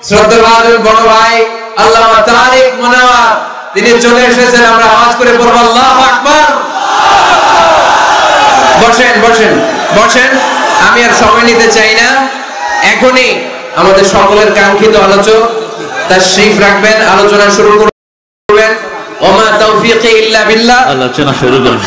শ্রদ্ধাভাজন বড় ভাই আল্লামা তারিক মুনাওয়ার তিনি চলে এসেছেন। আমরা আওয়াজ করে বলবো আল্লাহু আকবার। বসেন বসেন বসেন, আমি আর সময় নিতে চাই না। এখনই আমাদের সকলের কাঙ্ক্ষিত আলোচক তাশরীফ রাখবেন, আলোচনা শুরু করবেন। ওমা তাওফীকি ইল্লা বিল্লাহ। আলোচনা শুরু করুন।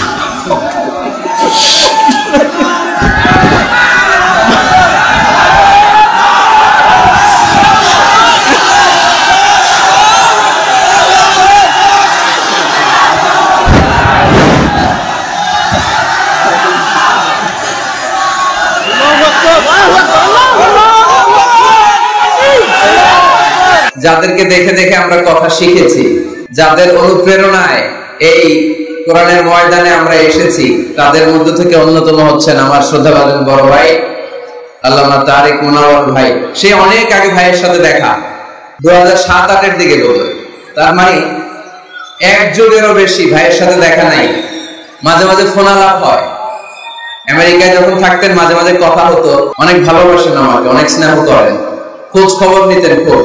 যাদেরকে দেখে দেখে আমরা কথা শিখেছি, যাদের অনুপ্রেরণায় এই কোরআনের ময়দানে আমরা এসেছি, তাদের মধ্য থেকে অন্যতম হচ্ছেন আমার শ্রদ্ধাভাজন বড় ভাই আল্লামা তারিক মুনাওয়ার ভাই। সে অনেক আগে ভাইয়ের সাথে দেখা, 2007-08 দিকে বলবে, তার মানে এক যুগেরও বেশি ভাইয়ের সাথে দেখা নাই। মাঝে মাঝে ফোন আলাপ হয়, আমেরিকায় যখন থাকতেন মাঝে মাঝে কথা হতো। অনেক ভালোবাসেন আমাকে, অনেক স্নেহ করেন, খোঁজ খবর নিতেন, খুব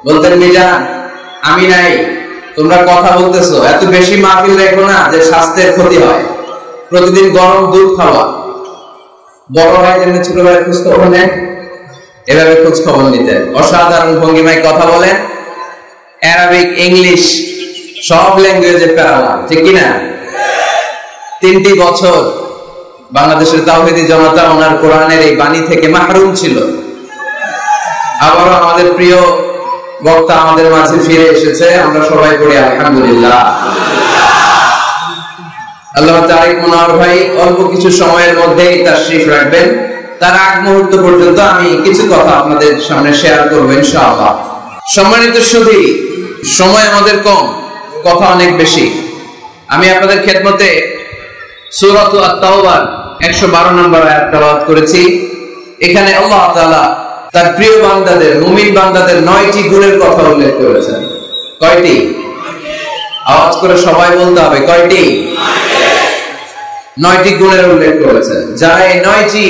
বলতেন মিজান আমি নাই, তোমরা কথা বলতেছো, এত বেশি মাহফিল রেখো না যে স্বাস্থ্যের ক্ষতি হয়, প্রতিদিন গরম দুধ খাওয়া। বড় ভাই যেমনি ছোট ভাই খোঁজ খবর নেন, এভাবে খোঁজ খবর নিতেন। অসাধারণ ভঙ্গিমায় কথা বলেন, আরবিক ইংলিশ সব ল্যাঙ্গুয়েজে প্যারালাল, ঠিক কিনা? 3টি বছর বাংলাদেশের তাওহীদি জনতা ওনার কোরআনের এই বাণী থেকে মাহরুম ছিল। আবারও আমাদের প্রিয় বক্তা আমাদের মাঝে ফিরে এসেছে, আমরা সবাই পড়ি আলহামদুলিল্লাহ। আল্লামা তারিক মুনাওয়ার ভাই অল্প কিছু সময়ের মধ্যেই তাশরীফ রাখবেন। তার আগ মুহূর্ত পর্যন্ত আমি কিছু কথা আপনাদের সামনে শেয়ার করব ইনশাআল্লাহ। সম্মানিত সুধী, সময় আমাদের কম, কথা অনেক বেশি। আমি আপনাদের খেদমতে সূরাত আত-তাওবার 112 নম্বর আয়াত তেলাওয়াত করেছি। এখানে আল্লাহ তাআলা তার প্রিয় বান্দাদের, মুমিন বান্দাদের 9টি গুণের কথা উল্লেখ করেছেন। কয়টি? আওয়াজ করে সবাই বলতে হবে, কয়টি? 9টি গুণের উল্লেখ করেছেন। যারা এই 9টি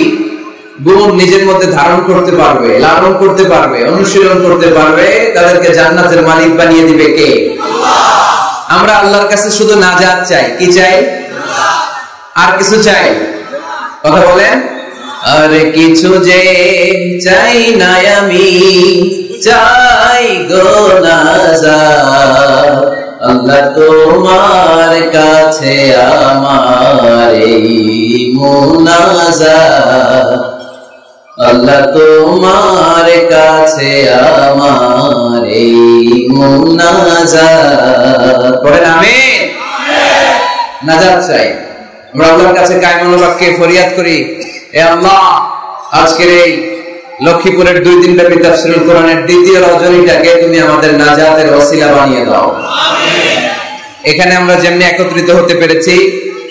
গুণ নিজের মধ্যে ধারণ করতে পারবে, লালন করতে পারবে, অনুশীলন করতে পারবে, তাদেরকে জান্নাতের মালিক বানিয়ে দিবে কে? আল্লাহ। আমরা আল্লাহর কাছে শুধু নাজাত চাই। কি চাই? আর কিছু চাই? কথা বলেন। আর কিছু যে চাই না আমি, চাই গো নাজাত। আল্লাহ তোমার কাছে আমার এই মুনাজাত, আল্লাহ তোমার কাছে আমার এই মুনাজাত। পড়েন আমিন। নাজাত চাই। আমরা আল্লাহর কাছে কায়মন বাক্যে ফরিয়াদ করি, এ আল্লাহ, আজকের এই লক্ষ্মীপুরের 2 দিন ব্যাপী তাফসীরুল কোরআনের দ্বিতীয় রজনীটাকে তুমি আমাদের নাজাতের ওসিলা বানিয়ে দাও। আমিন। এখানে আমরা যেমনি একত্রিত হতে পেরেছি,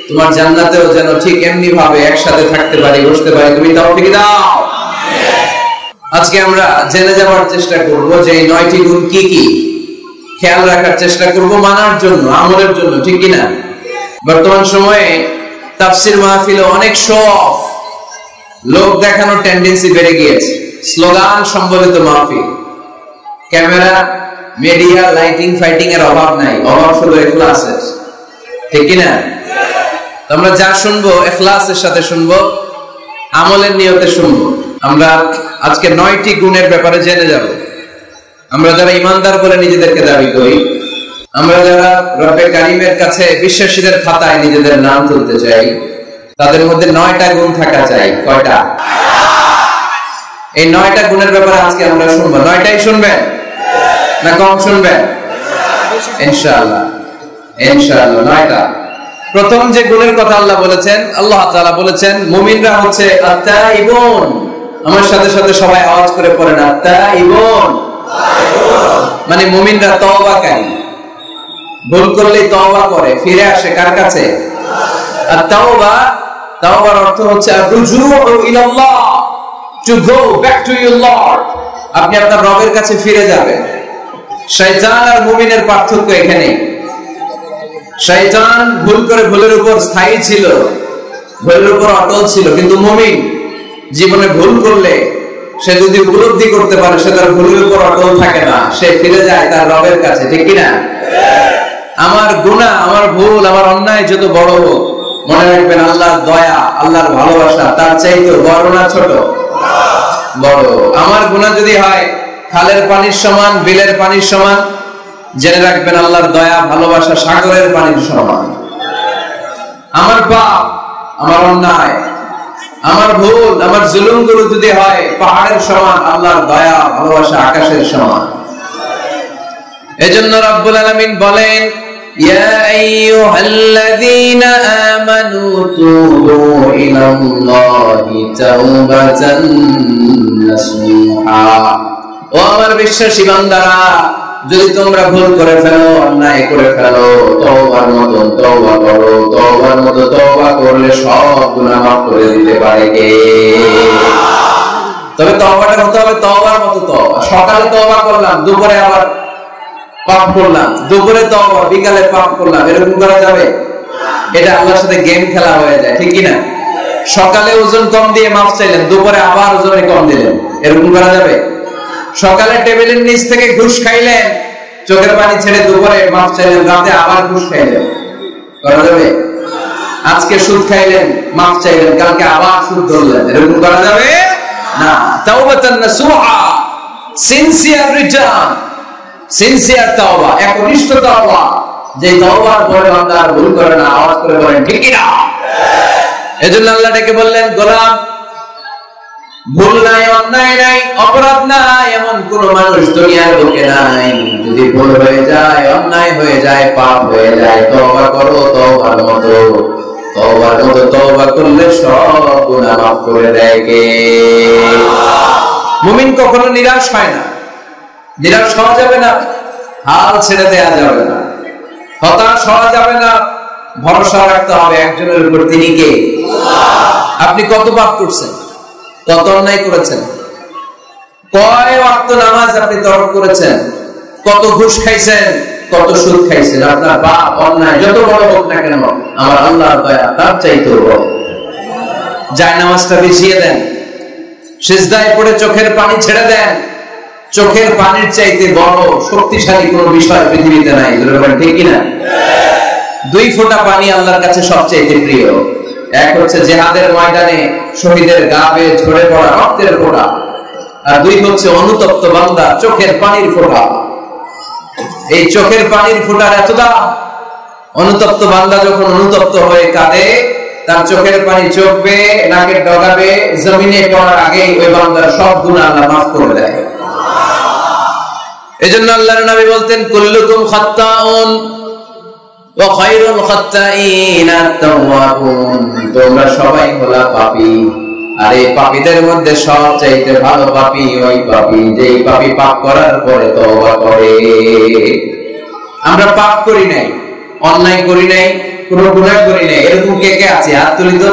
তোমার জান্নাতেও যেন ঠিক এমনি ভাবে একসাথে থাকতে পারি, বসতে পারি, তুমি তৌফিক দাও। আমিন। আজকে আমরা জেনে যাওয়ার চেষ্টা করব যে এই 9টি গুণ কি কি, খেয়াল রাখার চেষ্টা করব, মানার জন্য, আমলের জন্য, ঠিক কিনা? বর্তমান সময়ে তাফসীর মাহফিলে অনেক শো অফ, লোক দেখানোর টেন্ডেন্সি বেড়ে গিয়েছে। স্লোগান সম্বলিত মাহফিল, ক্যামেরা, মিডিয়া, লাইটিং, ফাইটিং এর অভাব নাই, অভাব শুধু ইখলাসের, ঠিক কিনা? আমরা যা শুনবো ইখলাসের সাথে শুনবো, আমলের নিয়তে শুনবো। আমরা আজকে 9টি গুণের ব্যাপারে জেনে যাব। আমরা যারা ইমানদার বলে নিজেদেরকে দাবি করি, আমরা যারা রব্বে কারীমের কাছে বিশ্বাসীদের খাতায় নিজেদের নাম তুলতে চাই, তাদের মধ্যে 9টা গুণ থাকা চাই। কয়টা? এই 9টা গুণের ব্যাপারে আজকে আমরা শুনবো। 9টাই শুনবেন না কম শুনবেন? ইনশাআল্লাহ, ইনশাআল্লাহ 9টা। প্রথম যে গুণের কথা আল্লাহ বলেছেন, আল্লাহ তাআলা বলেছেন মুমিনরা হচ্ছে আত-তাইবুন। আমার সাথে সাথে সবাই আওয়াজ করে পড়েন, আত-তাইবুন। মানে মুমিনরা তওবাকারী, ভুল করলেই তওবা করে, ফিরে আসে কার কাছে? আর তাওবা, তাওবার অর্থ হচ্ছে আর-রুজুউ ইলাল্লাহ, to go back to your lord. আপনি আপনার রবের কাছে ফিরে যাবেন। শয়তান আর মুমিনের পার্থক্য এখানে। শয়তান ভুল করে ভুলের উপর স্থায়ী ছিল, ভুলের উপর অটল ছিল, কিন্তু মুমিন জীবনে ভুল করলে সে যদি উপলব্ধি করতে পারে সে তার ভুলের উপর অটল থাকে না, সে ফিরে যায় তার রবের কাছে, ঠিক কিনা? আমার গুনাহ, আমার ভুল, আমার অন্যায় যত বড় হোক, মনে রাখবেন আল্লাহর দয়া, আল্লাহর ভালোবাসা তার চাইতে বড় না ছোট? বড়। আমার গুনাহ যদি হয় খালের পানির সমান, বিলের পানির সমান, জেনে রাখবেন আল্লাহর দয়া ভালোবাসা সাগরের পানির সমান। আমার পাপ, আমার অন্যায়, আমার ভুল, আমার জুলুমগুলো যদি হয় পাহাড়ের সমান, আল্লাহর দয়া ভালোবাসা আকাশের সমান। এজন্য রব্বুল আলামিন বলেন, ইয়া আইয়ুহাল্লাযীনা আমানু তুবু ইলাল্লাহি তাওবাতান নাসুহা। ও আমার বিশ্বাসী বান্দারা, যদি তোমরা ভুল করে ফেলো, অন্যায় করে ফেলো, তওবার মতো তওবা করো। তওবার মতো তওবা করলে সব গুনাহ মাফ করে দিতে পারে কে? তবে তওবাটা হতে হবে তওবার মতো তওবা। সকালে তওবা করলাম, দুপুরে আবার পাপ করলাম, দুপুরে তওবা, বিকালে পাপ করলাম, এরকম করা যাবে? এটা আল্লাহর সাথে গেম খেলা হয়ে যায়, ঠিক কি না? সকালে ওজন কম দিয়ে মাফ চাইলেন, দুপুরে আবার ওজনে কম দিলেন, এরকম করা যাবে? সকালে টেবিলের নিচ থেকে ঘুষ খাইলেন, চোখের পানি ছেড়ে দুপুরে মাফ চাইলেন, রাতে আবার ঘুষ খাইলেন, করা যাবে? আজকে সুদ খাইলেন, মাফ চাইলেন, কালকে আবার সুদ ধরলেন, এরকম করা যাবে না। তাওবাতান নাসুহা, সিনসিয়ার রিটার্ন, সিনসিয়ার তাওবা, একনিষ্ঠ তাওবা, যে তাওবার পরে বান্দা আর ভুল করে না। আওয়াজ করে বলেন ঠিক কি না? এজন্য আল্লাহ ডেকে বললেন, গোলাম, ভুল নাই, অন্যায় নাই, অপরাধ নাই, এমন কোন মানুষ দুনিয়ার বুকে নাই। যদি ভুল হয়ে যায়, অন্যায় হয়ে যায়, পাপ হয়ে যায়, তওবা করো তওবার মতো। তওবার মতো তওবা করলে সব গুনাহ মাফ করে দেয় কে? মুমিন কখনো নিরাশ হয় না, নিরাশ হওয়া যাবে না, হাল ছেড়ে দেয়া যাবে না, হতাশ হওয়া যাবে না। ভরসা রাখতে হবে একজনের উপর, তিনি কে? আপনি কত পাপ করছেন, কত অন্যায় করেছেন, কয় ওয়াক্ত নামাজ আপনি তরক করেছেন, কত ঘুষ খাইছেন, কত সুদ খাইছেন, আপনার পাপ অন্যায় যত বড় হোক না কেন, আমার আল্লাহর দয়া তার চাইতে বড়। জায়নামাজটা বিছিয়ে দেন, সিজদায় পড়ে চোখের পানি ছেড়ে দেন। চোখের পানির চাইতে বড় শক্তিশালী কোন বিষয় পৃথিবীতে নাই, ঠিক কিনা? 2 ফোঁটা পানি আল্লাহর কাছে সবচেয়ে প্রিয়। এক হচ্ছে জিহাদের ময়দানে শহীদের গা বেয়ে ঝরে পড়া রক্তের ফোঁটা, আর 2 হচ্ছে অনুতপ্ত বান্দা চোখের পানির ফোঁটা। এই চোখের পানির ফোঁটার এত দাম, অনুতপ্ত বান্দা যখন অনুতপ্ত হয়ে কাঁদে, তার চোখের পানি চোখ বেয়ে নাকের ডগা বেয়ে জমিনে পড়ার আগেই ওই বান্দার সব গুনাহ আল্লাহ মাফ করে দেয়। এজন্য আল্লাহর নবী বলতেন, কুল্লুকুম খাত্তাউন ওয়া খায়রুল খাত্তাইনা আত-তাওয়াবুন। তোমরা সবাই হলা পাপী, আর এই পাপীদের মধ্যে সবচাইতে ভালো পাপী ওই পাপী যেই পাপী পাপ করার পরে তওবা করে। আমরা পাপ করি নাই, অন্যায় করি নাই, কোনো গুনাহ করি নাই, এরকম কে কে আছে? হাত তুলি তো।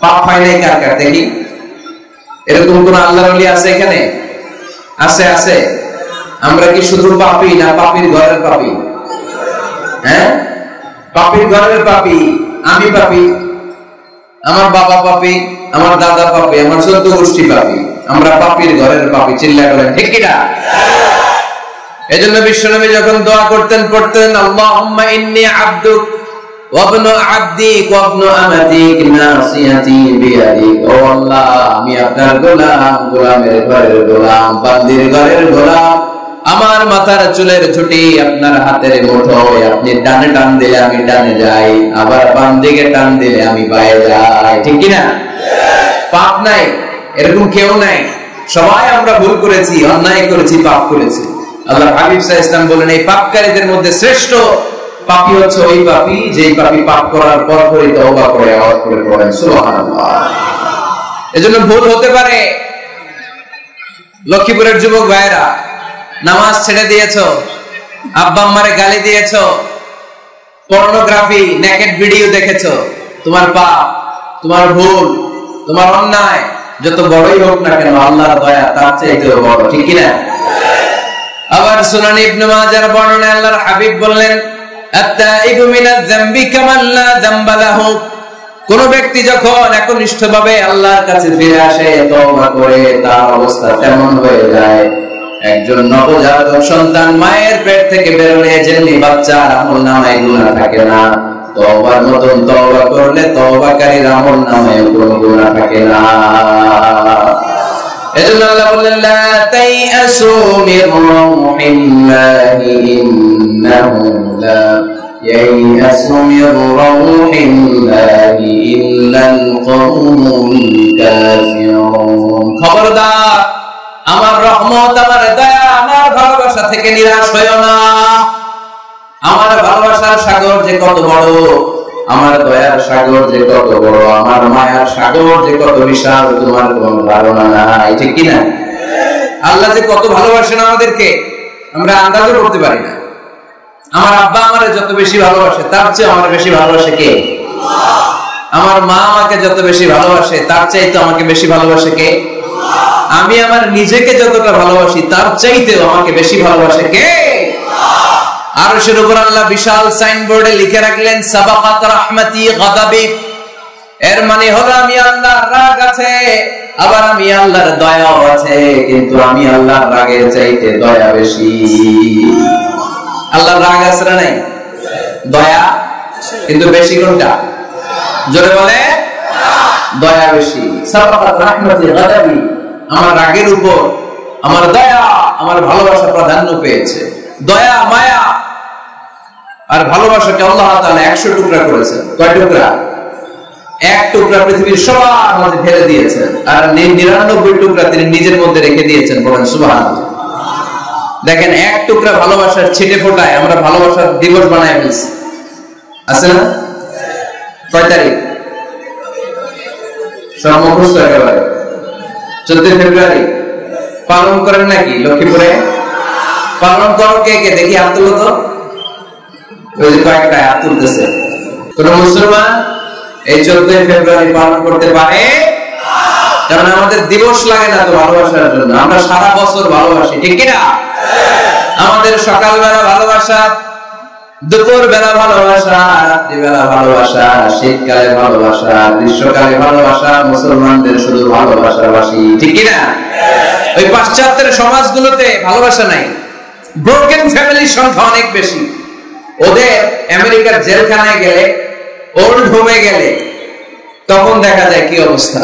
পাপ হয় নাই কার কার দেখি? এরকম কোন আল্লাহর ওলি আছে এখানে? আছে? আছে। আমরা কি শুধু পাপী না পাপীর ঘরের পাপী? হ্যাঁ, পাপীর ঘরের পাপী। আমি পাপী, আমার বাবা পাপী, আমার দাদা পাপী, আমার 14 গোষ্ঠী পাপী। আমরা পাপীর ঘরের পাপী, চিল্লায় বলেন ঠিক কি না? এজন্য বিশ্বনবী যখন দোয়া করতেন, পড়তেন, আল্লাহুম্মা ইন্নী আবদুক ওয়া ইবনু আবদিক ওয়া ইবনু আমাতিক নাসিয়াতি বিয়াদিক। ও আল্লাহ, আমি আপনার গোলাম, গোলামের ঘরের গোলাম, বান্দির ঘরের গোলাম। আমার মাথার চুলের ঝুঁটি আপনার হাতের মুঠোয়, আপনি ডানে টান দিলে আমি ডানে যাই, আবার বাম দিকে টান দিলে আমি বাইরে যাই, ঠিক কি না? পাপ নাই এরকম কেউ নাই, সবাই আমরা ভুল করেছি, অন্যায় করেছি, পাপ করেছি। আল্লাহ হাবিব সাল্লাল্লাহু আলাইহি ওয়াসাল্লাম বলেন, এই পাপকারীদের মধ্যে শ্রেষ্ঠ পাপী হচ্ছে ওই পাপী যেই পাপী পাপ করার পর পরই তওবা করে। আওয়াজ করে পড়েন সুবহানাল্লাহ। এজন্য ভুল হতে পারে। লক্ষ্মীপুরের যুবক ভাইরা, নামাজ ছেড়ে দিয়েছো, আব্বা আম্মারে গালি দিয়েছো, পর্নোগ্রাফি নেকেড ভিডিও দেখেছো, তোমার পাপ, তোমার ভুল, তোমার অন্যায় যত বড়ই হোক না কেন, আল্লাহর দয়া তার চাইতেও বড়, ঠিক কি না? আবার সুনান ইবনে মাজার বর্ণনায় আল্লাহর হাবিব বললেন, আত-তাইবু মিনাজ যামবি কামান লা যামবা লাহু। কোন ব্যক্তি যখন একনিষ্ঠভাবে আল্লাহর কাছে ফিরে আসে, তওবা করে, তার অবস্থা তেমন হয়ে যায় একজন নবজাতক সন্তান মায়ের পেট থেকে বেরোলে যেমনি বাচ্চার আমলনামায় গুনাহ থাকে না, তওবার মতন তওবা করলে তওবাকারীর আমলনামায় কোনো গুনাহ থাকে না। এজন্য আল্লাহ বললেন, লা তাইআসু মির রাহমিল্লাহি ইন্নাহু লা ইয়াইআসু মির রাহমিল্লাহি ইল্লাল কওমুল কাফিরুন। খবরদার, আমার রহমত, আমার দয়া, আমার ভালোবাসা থেকে নিরাশ হয়ো না। আমার ভালোবাসার সাগর যে কত বড়, আমার দয়ার সাগর যে কত বড়, আমার মায়ার সাগর যে কত বিশাল, তোমার কোন ধারণা নাই, ঠিক কিনা? আল্লাহ যে কত ভালোবাসেন আমাদেরকে আমরা আন্দাজও করতে পারি না। আমার আব্বা আমারে যত বেশি ভালোবাসে তার চেয়ে আমার বেশি ভালোবাসে কে? আমার মা আমাকে যত বেশি ভালোবাসে তার চাইতে আমাকে বেশি ভালোবাসে কে? আমি আমার নিজেকে যতটা ভালোবাসি তার চাইতেও আমাকে বেশি ভালোবাসে কে? আরশের উপর আল্লাহ বিশাল সাইনবোর্ডে লিখে রাখলেন, সাবাকাত রাহমাতি গাদাবি। এর মানে হলো আমি আল্লাহর রাগ আছে, আবার আমি আল্লাহর দয়াও আছে, কিন্তু আমি আল্লাহর রাগের চাইতে দয়া বেশি। আল্লাহর রাগ আছে না নাই? দয়া কিন্তু বেশি কোনটা? জোরে বলে, দয়া বেশি। সাবাকাত রাহমাতি গাদাবি, আমার রাগের উপর আমার দয়া, আমার ভালোবাসা প্রাধান্য পেয়েছে। দয়া, মায়া আর ভালোবাসাকে আল্লাহ তাআলা 100 টুকরা করেছেন। কয় টুকরা? এক টুকরা পৃথিবীর সবার মাঝে ফেলে দিয়েছেন, আর 99 টুকরা তিনি নিজের মধ্যে রেখে দিয়েছেন। বলেন সুবহানাল্লাহ। দেখেন, এক টুকরা ভালোবাসার ছিটে ফোটায় আমরা ভালোবাসার দিবস বানায় ফেলছি, আছে না? কয় তারিখ? সব মুখস্থ একেবারে। 14 ফেব্রুয়ারি পালন করেন নাকি লক্ষ্মীপুরে? পালন করো কে কে? দেখি হাত তুলো তো। ওই যে কয়েকটা হাত তুলতেছে। কোন মুসলমান এই 14 ফেব্রুয়ারি পালন করতে পারে? কারণ আমাদের দিবস লাগে না তো ভালোবাসার জন্য, আমরা সারা বছর ভালোবাসি, ঠিক কিনা? আমাদের সকালবেলা ভালোবাসা, দুপুর বেলা ভালোবাসা, রাত্রিবেলা ভালোবাসা, শীতকালে ভালোবাসা, গ্রীষ্মকালে ভালোবাসা, মুসলমানদের শুধু ভালোবাসাবাসী, ঠিক কিনা? ওই পাশ্চাত্যের সমাজগুলোতে ভালোবাসা নাই, ব্রোকেন ফ্যামিলির সংখ্যা অনেক বেশি। ওদের আমেরিকার জেলখানায় গেলে, ওল্ড হোমে গেলে তখন দেখা যায় কি অবস্থা।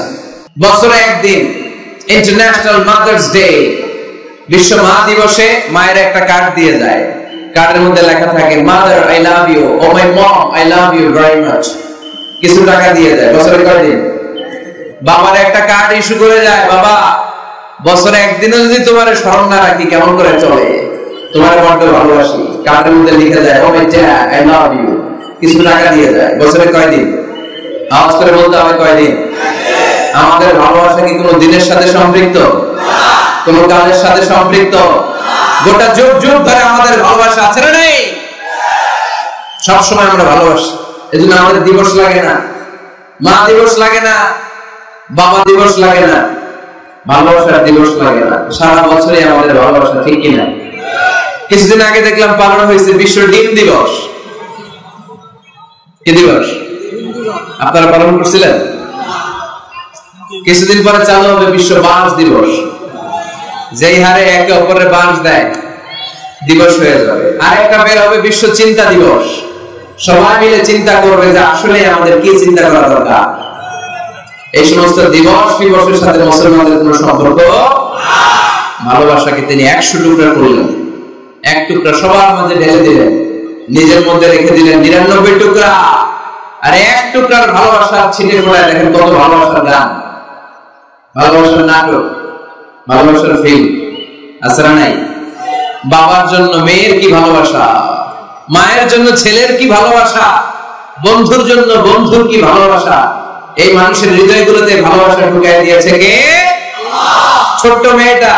বছরে একদিন ইন্টারন্যাশনাল মাদার্স ডে, বিশ্ব মা দিবসে মায়ের একটা কার্ড দিয়ে যায়। কার্ডের মধ্যে লেখা থাকে, mother I love you, oh my mom I love you very much. কিছু টাকা দিয়ে যায়। বছরে কয়দিন? বাবার একটা কার্ড ইস্যু করে যায়, বাবা বছরে একদিনও যদি তোমার স্মরণ না রাখি কেমন করে চলে, তোমার বড্ড ভালোবাসি। কার্ডের মধ্যে লিখে যায়, oh my dad I love you. কিছু টাকা দিয়ে যায়। বছরে কয়দিন? আওয়াজ করে বলতে হবে, কয়দিন? আমাদের ভালোবাসা কি কোনো দিনের সাথে সম্পৃক্ত? কোন কাজের সাথে সম্পৃক্ত? গোটা যুগ যুগ ধরে আমাদের ভালোবাসা আছে না নেই? সবসময় আমরা ভালোবাসি। এজন্য আমাদের দিবস লাগে না, মা দিবস লাগে না, বাবা দিবস লাগে না, ভালোবাসার দিবস লাগে না। সারা বছরই আমাদের ভালোবাসা, ঠিক কিনা? কিছুদিন আগে দেখলাম পালন হয়েছে বিশ্ব ডিম দিবস। কি দিবস? আপনারা পালন করছিলেন? কিছুদিন পরে চালু হবে বিশ্ব বাঁশ দিবস। যেই হারে একে অপরের বাঁশ দেয় দিবস হয়ে যাবে। আর একটা বের হবে বিশ্ব চিন্তা দিবস। সবাই মিলে চিন্তা করবে যে আসলে আমাদের কি চিন্তা করা দরকার। এই সমস্ত দিবস দিবসের সাথে মুসলমানদের কোনো সম্পর্ক না। ভালোবাসাকে তিনি 100 টুকরা করলেন, এক টুকরা সবার মাঝে ঢেলে দিলেন, নিজের মধ্যে রেখে দিলেন 99 টুকরা। আর এক টুকরার ভালোবাসা ছিটে ফোটায় দেখেন কত ভালোবাসার গান, ভালোবাসার নাটক, ভালোবাসার ফিল্ম আছে না নাই? বাবার জন্য মেয়ের কি ভালোবাসা, মায়ের জন্য ছেলের কি ভালোবাসা, বন্ধুর জন্য বন্ধুর কি ভালোবাসা। এই মানুষের হৃদয়গুলোতে ভালোবাসা ঢুকাই দিয়েছে কে? ছোট্ট মেয়েটা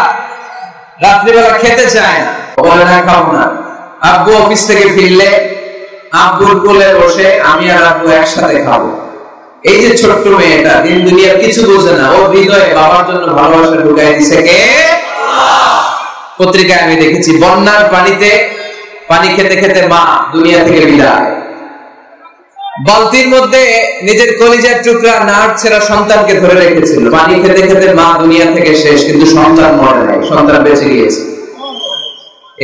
রাত্রিবেলা খেতে চায় না, বলে না খাও না। আব্বু অফিস থেকে ফিরলে আব্বুর কোলে বসে আমি আর আব্বু একসাথে খাবো। এই যে ছোট্ট মেয়েটা দিন দুনিয়ার কিছু বোঝে না, ওর হৃদয়ে বাবার জন্য ভালোবাসা ঢুকাই দিছে কে? পত্রিকায় আমি দেখেছি বন্যার পানিতে পানি খেতে খেতে মা দুনিয়া থেকে বিদায়। বালতির মধ্যে নিজের কলিজার টুকরা নাড় ছেড়া সন্তানকে ধরে রেখেছিল। পানি খেতে খেতে মা দুনিয়া থেকে শেষ, কিন্তু সন্তান মরে নাই, সন্তান বেঁচে গিয়েছে।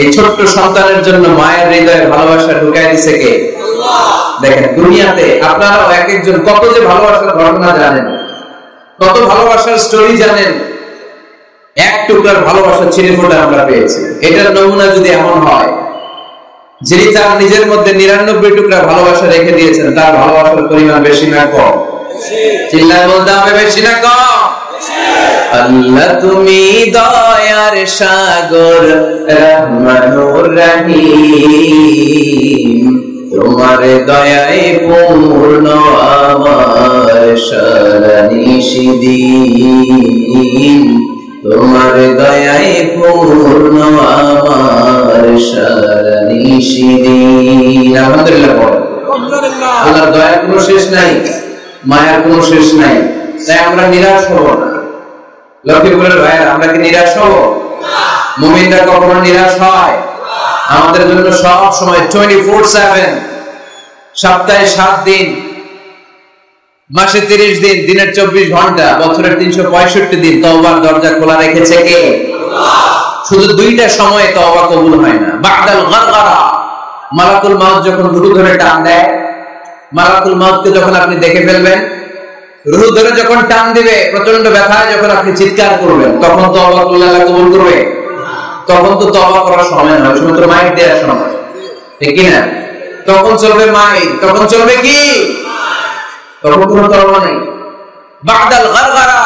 এই ছোট্ট সন্তানের জন্য মায়ের হৃদয়ে ভালোবাসা ঢুকাই দিছে কে? দেখেন, দুনিয়াতে আপনারাও এক একজন কত যে ভালোবাসার ঘটনা জানেন, কত ভালোবাসার স্টোরি জানেন। এক টুকরার ভালোবাসা ছিঁড়ে ফোটা আমরা পেয়েছি। এটার নমুনা যদি এমন হয়, যিনি তার নিজের মধ্যে 99 টুকরা ভালোবাসা রেখে দিয়েছেন, তার ভালোবাসার পরিমাণ বেশি না কম? চিল্লায় বলতে হবে, বেশি না কম? আল্লাহ তুমি দয়ার সাগর, রহমানুর রহিম, তোমার দয়ায় পূর্ণ আমার সারানিশিদিন, তোমার দয়ায় পূর্ণ আমার সারানিশিদিন। আলহামদুলিল্লাহ বলেন। আল্লাহর দয়ার কোনো শেষ নাই, মায়ার কোনো শেষ নাই। তাই আমরা নিরাশ হব না। লক্ষ্মীপুরের ভাইয়েরা, আমরা কি নিরাশ হব? মুমিনরা কখনো নিরাশ হয়? আমাদের জন্য সব সময় 24/7, সপ্তাহে 7 দিন, মাসে 30 দিন, দিনের 24 ঘন্টা, বছরের 365 দিন তওবার দরজা খোলা রেখেছে কে? শুধু 2টা সময়ে তওবা কবুল হয় না। বাদাল গারগারা, মালাকুল মাউত যখন রূহ ধরে টান দেয়, মালাকুল মাউতকে যখন আপনি দেখে ফেলবেন, রূহ ধরে যখন টান দিবে, প্রচন্ড ব্যথায় যখন আপনি চিৎকার করবেন, তখন তওবা করলে আল্লাহ কবুল করবে? তখন তো তওবা করার সময় নয়, সময় তো মাইক দেওয়ার সময়, ঠিক কি না? তখন চলবে মাইক, তখন চলবে কি? তখন কোনো তওবা নেই। বাদাল গারগারা,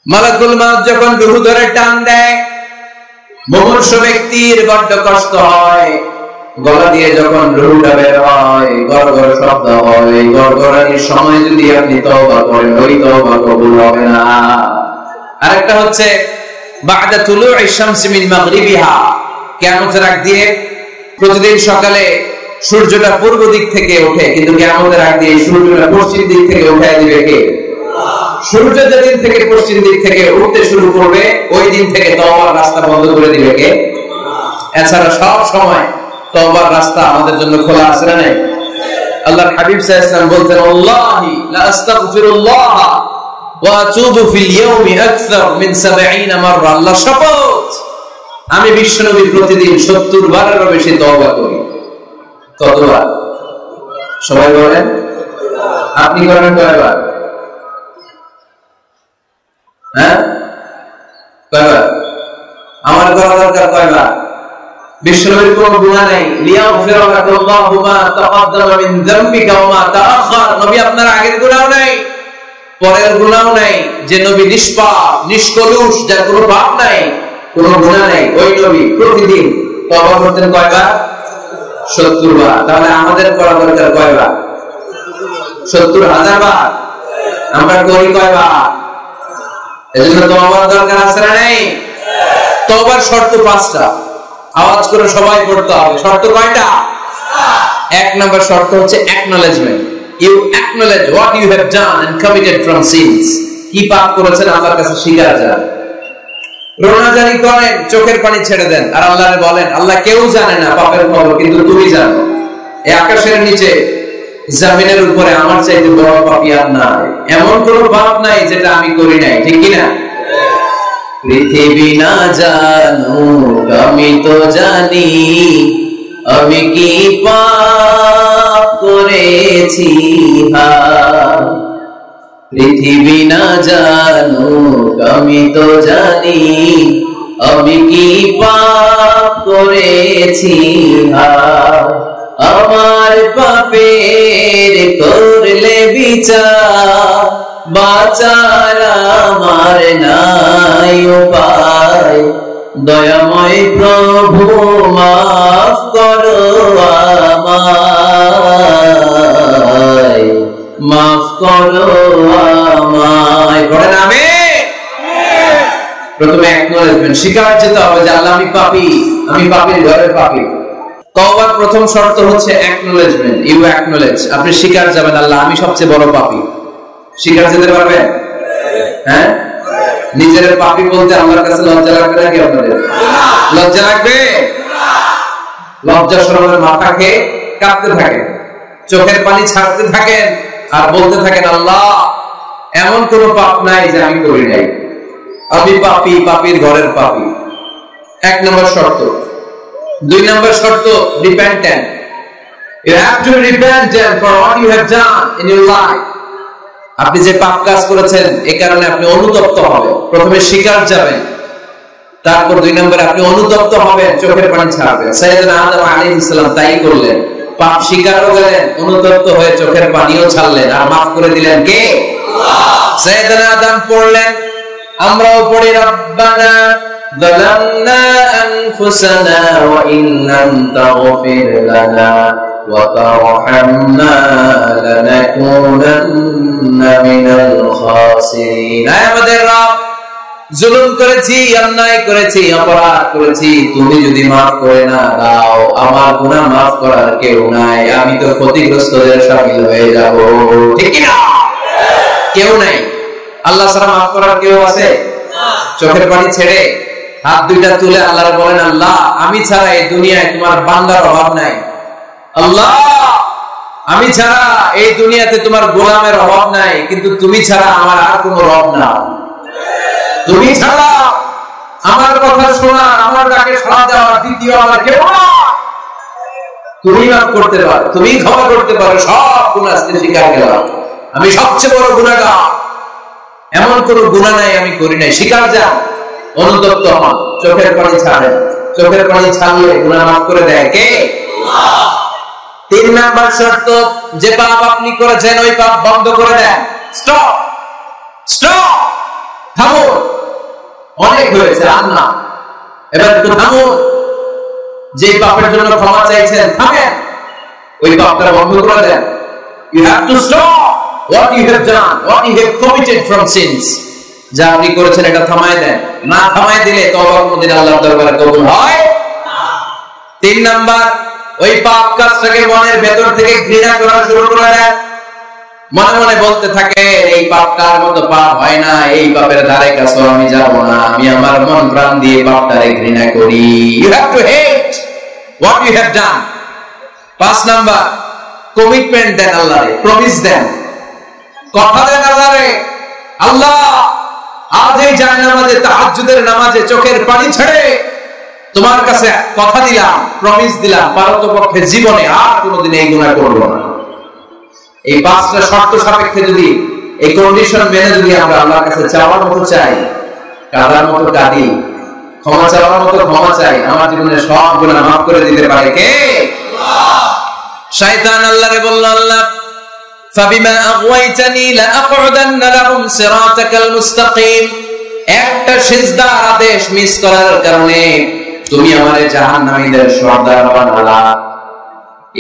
মালাকুল মাউত যখন রূহ ধরে টান দেয়, মুমূর্ষু ব্যক্তির বড্ড কষ্ট হয়। গলা দিয়ে যখন রূহটা বের হয়, গড়গড় শব্দ হয়। গড়গড়ানির সময় যদি আপনি তওবা করেন, ওই তওবা কবুল হবে না। আরেকটা হচ্ছে বা'দা তুলু'i শামসি মিন মাগরিবিহা, কিয়ামতের আগ দিয়ে প্রতিদিন সকালে সূর্যটা পূর্ব দিক থেকে ওঠে, কিন্তু কিয়ামতের আগ দিয়ে সূর্যটা পশ্চিম দিক থেকে উঠায় দিবে কে? সূর্য যেদিন থেকে পশ্চিম দিক থেকে উঠতে শুরু করবে, ওই দিন থেকে তওবার রাস্তা বন্ধ করে দিবে কে? এছাড়া সব সময় তওবার রাস্তা আমাদের জন্য খোলা আছে না নাই? আল্লাহর হাবিব সাল্লাল্লাহু আলাইহি ওয়াসাল্লাম বলতেন, আল্লাহি লা আস্তাগফিরুল্লাহ ওয়া আতুবু ফিল ইয়াউমি আকসার মিন 70 মাররা। আল্লাহ শপথ, আমি বিশ্বনবী প্রতিদিন 70 বারেরও বেশি তওবা করি। কতবার? সবাই বলেন, আপনি করেন কয়বার? হ্যাঁ, কয়বার? আমার করা দরকার কয়বার? বিশ্বনবীর কোনো গুনাহ নাই। লিয়াগফিরা লাকুল্লাহু মা তাকাদ্দামা মিন যামবিকা ওয়া মা তাআখার। নবী আপনার আগের গুনাহও নাই, পরের গুনাহও নাই। যে নবী নিষ্পাপ, নিষ্কলুষ, যার কোনো পাপ নাই, কোনো গুনাহ নাই, ওই নবী প্রতিদিন তওবা করতেন কয়বার? 70 বার। তাহলে আমাদের করা দরকার কয়বার? 70,000 বার। আমরা করি কয়বার? এজন্য তওবার দরকার আছে না নাই? তওবার শর্ত 5টা। আওয়াজ করে সবাই পড়তে হবে। শর্ত কয়টা? 1 নম্বর শর্ত হচ্ছে acknowledgement. You acknowledge what you have done and committed from sins. কি পাপ করেছেন আল্লাহর কাছে স্বীকার জান। রোনাজারি করেন, চোখের পানি ছেড়ে দেন, আর আল্লাহরে বলেন, আল্লাহ কেউ জানে না পাপের খবর, কিন্তু তুমি জানো। এই আকাশের নিচে, জমিনের উপরে আমার চাইতে বড় পাপী আর নাই। এমন কোন পাপ নাই যেটা আমি করি নাই, ঠিক কি না? পৃথিবী না জানুক, আমি তো জানি আমি কি পাপ করেছি। পৃথিবী না জানুক, আমি তো জানি আমি কি পাপ করেছি। আমার পাপের করলে বিচার, বাঁচার আমার নাই উপায়। দয়াময় প্রভু মাফ করো আমায়, মাফ করো আমায়। পড়েন আমিন। প্রথমে অ্যাকনলেজমেন্ট, স্বীকার যেতে হবে যে আল্লাহ আমি পাপী, আমি পাপীর ঘরের পাপী। তওবার প্রথম শর্ত হচ্ছে অ্যাকনলেজমেন্ট। ইউ অ্যাকনলেজ, আপনি স্বীকার যাবেন আল্লাহ আমি সবচেয়ে বড় পাপী। স্বীকার যেতে পারবেন? হ্যাঁ, নিজের পাপী বলতে আল্লাহর কাছে লজ্জা লাগবে নাকি? আপনাদের লজ্জা লাগবে? লজ্জা শরমের মাথা খেয়ে কাঁদতে থাকেন, চোখের পানি ছাড়তে থাকেন, আর বলতে থাকেন আল্লাহ এমন কোন পাপ নাই যে আমি করি নাই, আমি পাপী, পাপীর ঘরের পাপী। 1 নম্বর শর্ত। 2 নম্বর শর্ত, repentant. You have to repent for what you have done in your life. আপনি যে পাপ কাজ করেছেন এই কারণে আপনি অনুতপ্ত হবেন। প্রথমে স্বীকার যাবেন, তারপর 2 নম্বরে আপনি অনুতপ্ত হবেন, চোখের পানি ছাড়বেন। সাইয়েদনা আদম আলাইহিস সালাম তাই করলেন, পাপ স্বীকারও করলেন, অনুতপ্ত হয়ে চোখের পানিও ছাড়লেন, আর মাফ করে দিলেন কে? আল্লাহ। সাইয়েদনা আদম পড়লেন, আমরাও পড়ি রব্বানা যালামনা আনফুসানা ওয়া ইন লাম তাগফির লানা ওয়া তারহামনা লানাকুনান্না মিনাল খাসিরিন। আমাদের রব, জুলুম করেছি, অন্যায় করেছি, অপরাধ করেছি, তুমি যদি মাফ করে না দাও আমার গুনাহ মাফ করার কেউ নাই, আমি তো ক্ষতিগ্রস্তদের শামিল হয়ে যাব। ঠিক না? কেউ নাই, আল্লাহ ছাড়া মাফ করার কেউ আছে? চোখের পানি ছেড়ে হাত দুইটা তুলে আল্লাহর বলেন, আল্লাহ আমি ছাড়া এই দুনিয়ায় তোমার বান্দার অভাব নাই, আল্লাহ আমি ছাড়া এই দুনিয়াতে তোমার গোলামের অভাব নাই, কিন্তু তুমি ছাড়া আমার আর কোনো রব না, তুমি ছাড়া আমার কথা শোনা, আমার ডাকে সাড়া দেওয়া দ্বিতীয় আমার কেউ না। তুমি মাফ করতে পারো, তুমি ক্ষমা করতে পারো, সব গুনাহ আজকে স্বীকার করলাম, আমি সবচেয়ে বড় গুনাহগার, এমন কোন গুনাহ নাই আমি করি নাই, স্বীকার যান, অনুতপ্ত হন, চোখের পানি ছাড়েন। চোখের পানি ছাড়লে গুনাহ মাফ করে দেয় কে? আল্লাহ। 3 নাম্বার শর্ত, যে পাপ আপনি করেছেন ওই পাপ বন্ধ করে দেন। স্টপ, স্টপ, থামো, অনেক হয়েছে আর না, এবার একটু থামো। যে পাপের জন্য ক্ষমা চাইছেন থামেন, ওই পাপটা বন্ধ করে দেন। You have to stop what you have done, what you have committed from sins. যা আপনি করেছেন এটা থামায় দেন, না থামায় দিলে তওবার কোনদিন আল্লাহর দরবারে কবুল হয় না। 3 নাম্বার, ওই পাপ কাজটাকে মনের ভেতর থেকে ঘৃণা করা শুরু করে দেন। মনে মনে বলতে থাকে এই পাপটার মতো পাপ হয় না, এই পাপের ধারে কাছে আমি যাব না, আমি আমার মন প্রাণ দিয়ে পাপটারে ঘৃণা করি। You have to hate what you have done. 5 number, commitment দেন আল্লাহরে, প্রমিস দেন, কথা দেন আল্লাহরে, আল্লাহ আজ এই জায়নামাজে, তাহাজ্জুদের নামাজে চোখের পানি ছেড়ে তোমার কাছে কথা দিলাম, প্রমিস দিলাম, পারতপক্ষে জীবনে আর কোনোদিন এই গুনাহ করব না। এই 5টা শর্ত সাপেক্ষে যদি, এই কন্ডিশন মেনে যদি আমরা আল্লাহর কাছে চাওয়ার মতো চাই, কাদার মতো কাঁদি, ক্ষমা চাওয়ার মতো ক্ষমা চাই, আমার জীবনে সব গুনাহ মাফ করে দিতে পারে কে? আল্লাহ। শয়তান আল্লাহরে বলল, আল্লাহ ফাবিমা আগওয়াইতানি লাআকউদান্না লাহুম সিরাতাকাল মুস্তাকিম। একটা সিজদার আদেশ মিস করার কারণে তুমি আমারে জাহান্নামীদের সর্দার বানালা।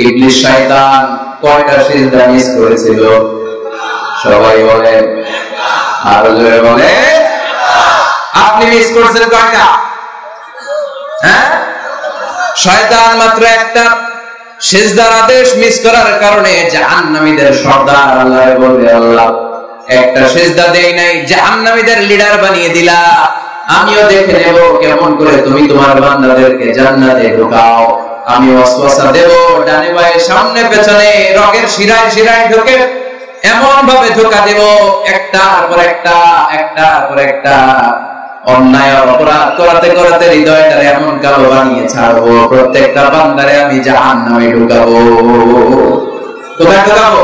ইবলিস শয়তান কয়টা সিজদা মিস করেছিল? সবাই বলে, আরো জোরে বলে, আপনি মিস করেছেন কয়টা? হ্যাঁ, শয়তান মাত্র একটা সিজদার আদেশ মিস করার কারণে জাহান্নামীদের সর্দার আল্লাহরে বলবে, আল্লাহ একটা সিজদা দেই নাই, জাহান্নামীদের লিডার বানিয়ে দিলা, আমিও দেখে নেব কেমন করে তুমি তোমার বান্দাদেরকে জান্নাতে ঢোকাও। আমি ওয়াসওয়াসা দেব, ডানে বায়ে সামনে পেছনে রগের শিরায় শিরায় ঢোকে, এমন ভাবে ধোঁকা দেব, একটার পর একটা, একটার পর একটা অন্যায় অপরাধ করাতে করাতে হৃদয়টারে এমন কালো বানিয়ে ছাড়বো, প্রত্যেকটা বান্দারে আমি জাহান্নামে ঢুকাবো। কোথায় ঢুকাবো?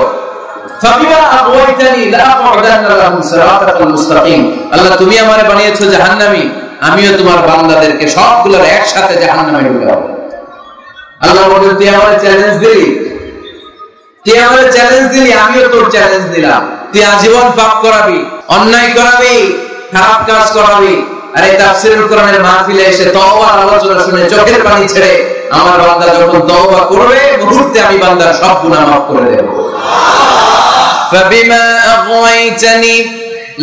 ফাবিমা আগওয়াইতানি লাআকউদান্না লাহুম সিরাতাকাল মুস্তাকিম। আল্লাহ তুমি আমারে বানিয়েছো জাহান্নামী, আমিও তোমার বান্দাদেরকে সবগুলোর একসাথে জাহান্নামে ঢুকাবো। আল্লাহ বলেন, তুই আমারে চ্যালেঞ্জ দিলি, তুই আমারে চ্যালেঞ্জ দিলি, আমিও তোর চ্যালেঞ্জ দিলাম। তুই আজীবন পাপ করাবি, অন্যায় করাবি, খারাপ কাজ করাবি, আর এই তাফসীরুল কোরআনের মাহফিলে এসে তওবার আলোচনা শুনে চোখের পানি ছেড়ে আমার বান্দা যখন তওবা করবে, মুহূর্তে আমি বান্দার সব গুনাহ মাফ করে দেব। ফাবিমা আগওয়াইতানি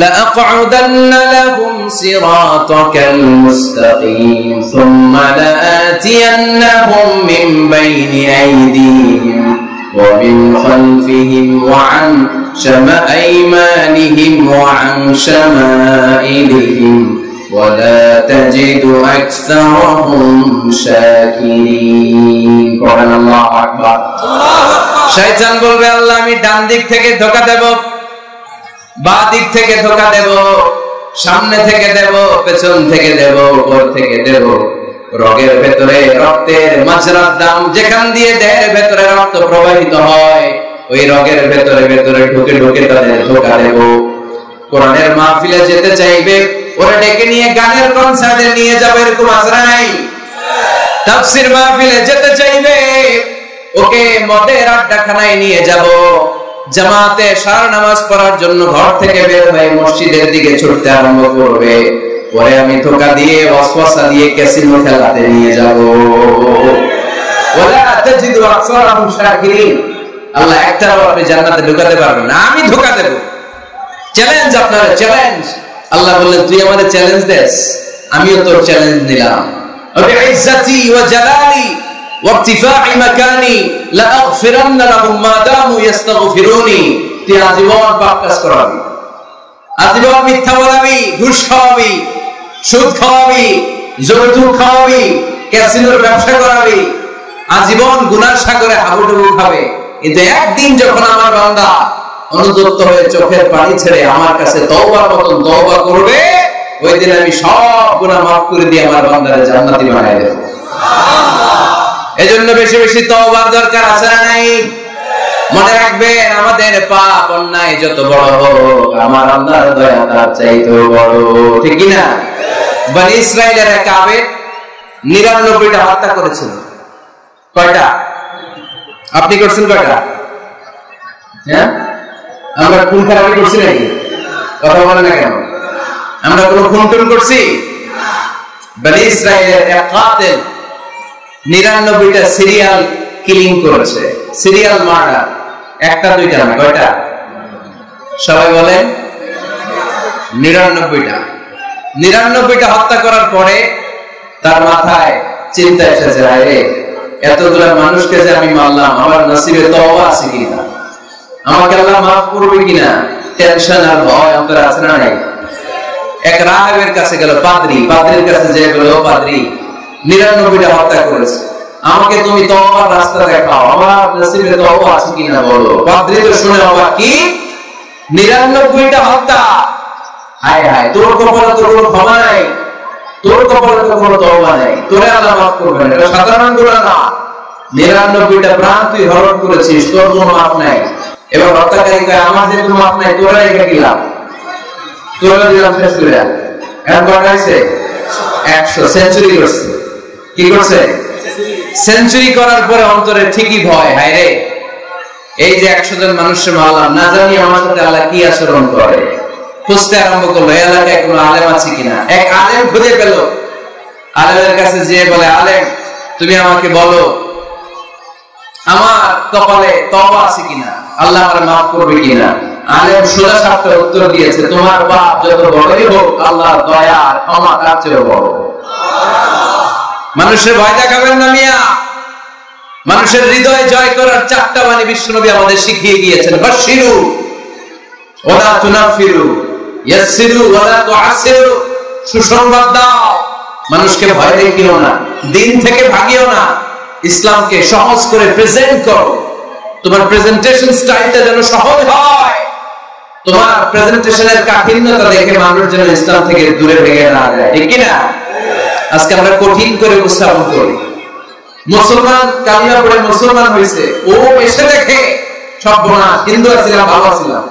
লাআকউদান্না লাহুম সিরাতাকাল মুস্তাকিম সুম্মা লাআতিয়ান্নাহুম মিন বাইনি আইদিহিম ওয়া মিন খালফিহিম ওয়া আন أيمانهم وعن شمائلهم ولا تجد أكثرهم شاكرين قرآن الله أكبر শয়তান বলবে আল্লাহ আমি ডান দিক থেকে ধোঁকা দেব, বাঁ দিক থেকে ধোঁকা দেব, সামনে থেকে দেব, পেছন থেকে দেব, উপর থেকে দেব। রগের ভেতরে রক্তের মাজরার দাম, যেখান দিয়ে দেহের ভেতরে রক্ত প্রবাহিত হয় ওই রগের ভেতরে ভেতরে ঢুকে ঢুকে তাদের ধোঁকা দেব। কোরআনের মাহফিলে যেতে চাইবে ওরা ডেকে নিয়ে গানের কনসার্টে নিয়ে যাবে, এরকম আশা নাই। তাফসীর মাহফিলে যেতে চাইবে ওকে মদের আড্ডাখানায় নিয়ে যাব। জামাতে সারা নামাজ পড়ার জন্য ঘর থেকে বের হয়ে মসজিদের দিকে ছুটতে আরম্ভ করবে, পরে আমি ধোঁকা দিয়ে ওয়াসওয়াসা দিয়ে ক্যাসিনো খেলাতে নিয়ে যাব। ওয়ালা তাজিদু আকসারাহুম শাকিরিন, আল্লাহ একটাও আপনি জান্নাতে ঢুকাতে পারবেন না, আমি ধোঁকা দেব। চ্যালেঞ্জ, আপনার চ্যালেঞ্জ। আল্লাহ বললেন তুই আমাদের চ্যালেঞ্জ দেস, আমিও তোর চ্যালেঞ্জ নিলাম। বিইজ্জাতি ওয়া জালালি ওয়া ইরতিফা'i মাকানি লা আগফিরান্না লাহুম মা দামু ইস্তাগফিরুনি। তুই আজীবন পাপ কাজ করাবি, আজীবন মিথ্যা বলাবি, ঘুষ খাওয়াবি, সুদ খাওয়াবি, যৌতুক খাওয়াবি, ক্যাসিনোর ব্যবসা করাবি, আজীবন গুনার সাগরে হাবুডুবু খাবে। কিন্তু একদিন যখন আমার বান্দা অনুতপ্ত হয়ে চোখের পানি ছেড়ে আমার কাছে তওবার মতন তওবা করবে, ওই দিন আমি সব গুনাহ মাফ করে দিয়ে আমার বান্দারে জান্নাতি বানায় দেব। এজন্য বেশি বেশি তওবার দরকার আছে না নাই? মনে রাখবেন আমাদের পাপ অন্যায় যত বড় হোক আমার আল্লাহর দয়া তার চাইতেও বড়, ঠিক কি না? বনি ইসরাইলের এক আবেদ 99টা হত্যা করেছিল। কয়টা? আপনি করছেন কয়টা? হ্যাঁ, আমরা খুন খারাপি করছি নাকি? কথা বলেন না কেন? আমরা কোনো খুন টুন করছি? বনি ইসরাইলের এক কাতিল 99টা সিরিয়াল কিলিং করেছে, সিরিয়াল মার্ডার। একটা দুইটা না, কয়টা? সবাই বলেন 99টা। 99টা হত্যা করার পরে তার মাথায় চিন্তা এসেছে, আরে এতগুলা মানুষকে যে আমি মারলাম, আমার নসিবে তওবা আছে কিনা, আমাকে আল্লাহ মাফ করবে কিনা, টেনশন আর ভয় অন্তরে আছে না নাই? এক রাহেবের কাছে গেল, পাদ্রীর কাছে যে বলল, পাদ্রী 99টা হত্যা করেছে, আমাকে তুমি তওবার রাস্তা দেখাও, আমার নসিবে তওবা আছে কিনা বলো। পাদ্রী তো শুনে অবাক, কি 99টা হত্যা? হায় হায়, তোর কপালে তো কোনো ক্ষমা নাই, তোর কপালে তো কোনো তওবা নাই, তোরে আল্লাহ মাফ করবে না। এটা সাধারণ গুনাহ না, 99টা প্রাণ তুই হরণ করেছিস, তোর কোনো মাফ নাই। এবার হত্যাকারী কয় আমার যে কোনো মাফ নাই, তোরা রেখে দিলাম, তোরা দিলাম শেষ করে। এখন কয়টা হয়েছে? 100। সেঞ্চুরি করছে। কি করছে? সেঞ্চুরি করার পরে অন্তরে ঠিকই ভয়, হায় রে এই যে 100 জন মানুষের মারলাম, না জানি আমার সাথে আল্লাহ কি আচরণ করে। খুঁজতে আরম্ভ করলো এই এলাকায় কোনো আলেম আছে কিনা। এক আলেম খুঁজে পেল, আলেমের কাছে যেয়ে বলে, আলেম তুমি আমাকে বলো আমার কপালে তওবা আছে কিনা, আল্লাহ আমার মাফ করবে কিনা। আলেম সোজা সাপটা উত্তর দিয়েছে, তোমার পাপ যত বড়ই হোক আল্লাহর দয়া আর ক্ষমা তার চেয়ে বড়। মানুষের ভয় দেখাবেন না মিয়া। মানুষের হৃদয় জয় করার 4টা বাণী বিশ্বনবী আমাদের শিখিয়ে গিয়েছেন। বাশিরু ওয়ালা তুনাফিরু, ইয়াসসিরু ওয়ালা তুআসসিরু, সুসংবাদ দাও, মানুষকে ভয় দেখিও না, দিন থেকে ভাগিও না, ইসলামকে সহজ করে প্রেজেন্ট করো। তোমার প্রেজেন্টেশন স্টাইলটা যেন সহজ হয়, তোমার প্রেজেন্টেশনের কাঠিন্যতা দেখে মানুষ যেন ইসলাম থেকে দূরে ভেগে না যায়, ঠিক কি না? আজকে আমরা কঠিন করে উপস্থাপন করি। মুসলমান কালিমা পড়ে মুসলমান হয়েছে, ও এসে দেখে সর্বনাশ, হিন্দু ছিলাম ভালো ছিলাম।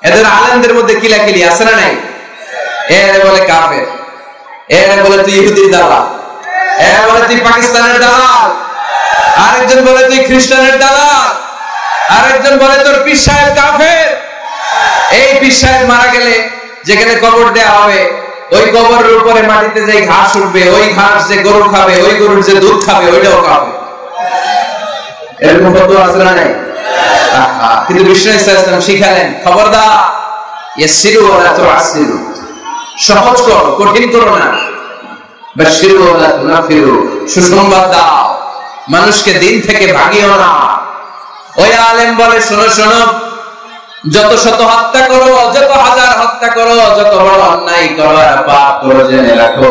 এদের আলেমদের মধ্যে কিলাকিলি আছে না নাই? এরা বলে কাফের, এরা বলে তুই ইহুদির দালাল, এরা বলে তুই পাকিস্তানের দালাল, আরেকজন বলে তুই খ্রিস্টানের দালাল, আরেকজন বলে তোর পীর সাহেব কাফের। এই পীর সাহেব মারা গেলে যেখানে কবর দেওয়া হবে, ওই কবরের উপরে মাটিতে যে ঘাস উঠবে, ওই ঘাস যে গরু খাবে, ওই গরুর যে দুধ খাবে, ওইটাও খাবে। এরকম কত আছে না নাই? কিন্তু বিষ্ণু ইসলাম শিখালেন, খবরদার ইয়াসসিরু ওয়ালা তুআসসিরু, সহজ করো, কঠিন করো না। বাশশিরু ওয়ালা তুনাফিরু, সুসংবাদ দাও, মানুষকে দিন থেকে ভাগিও না। ওই আলেম বলে, শোনো শোনো, যত শত হত্যা করো, যত হাজার হত্যা করো, যত বড় অন্যায় করো আর পাপ করো, জেনে রাখো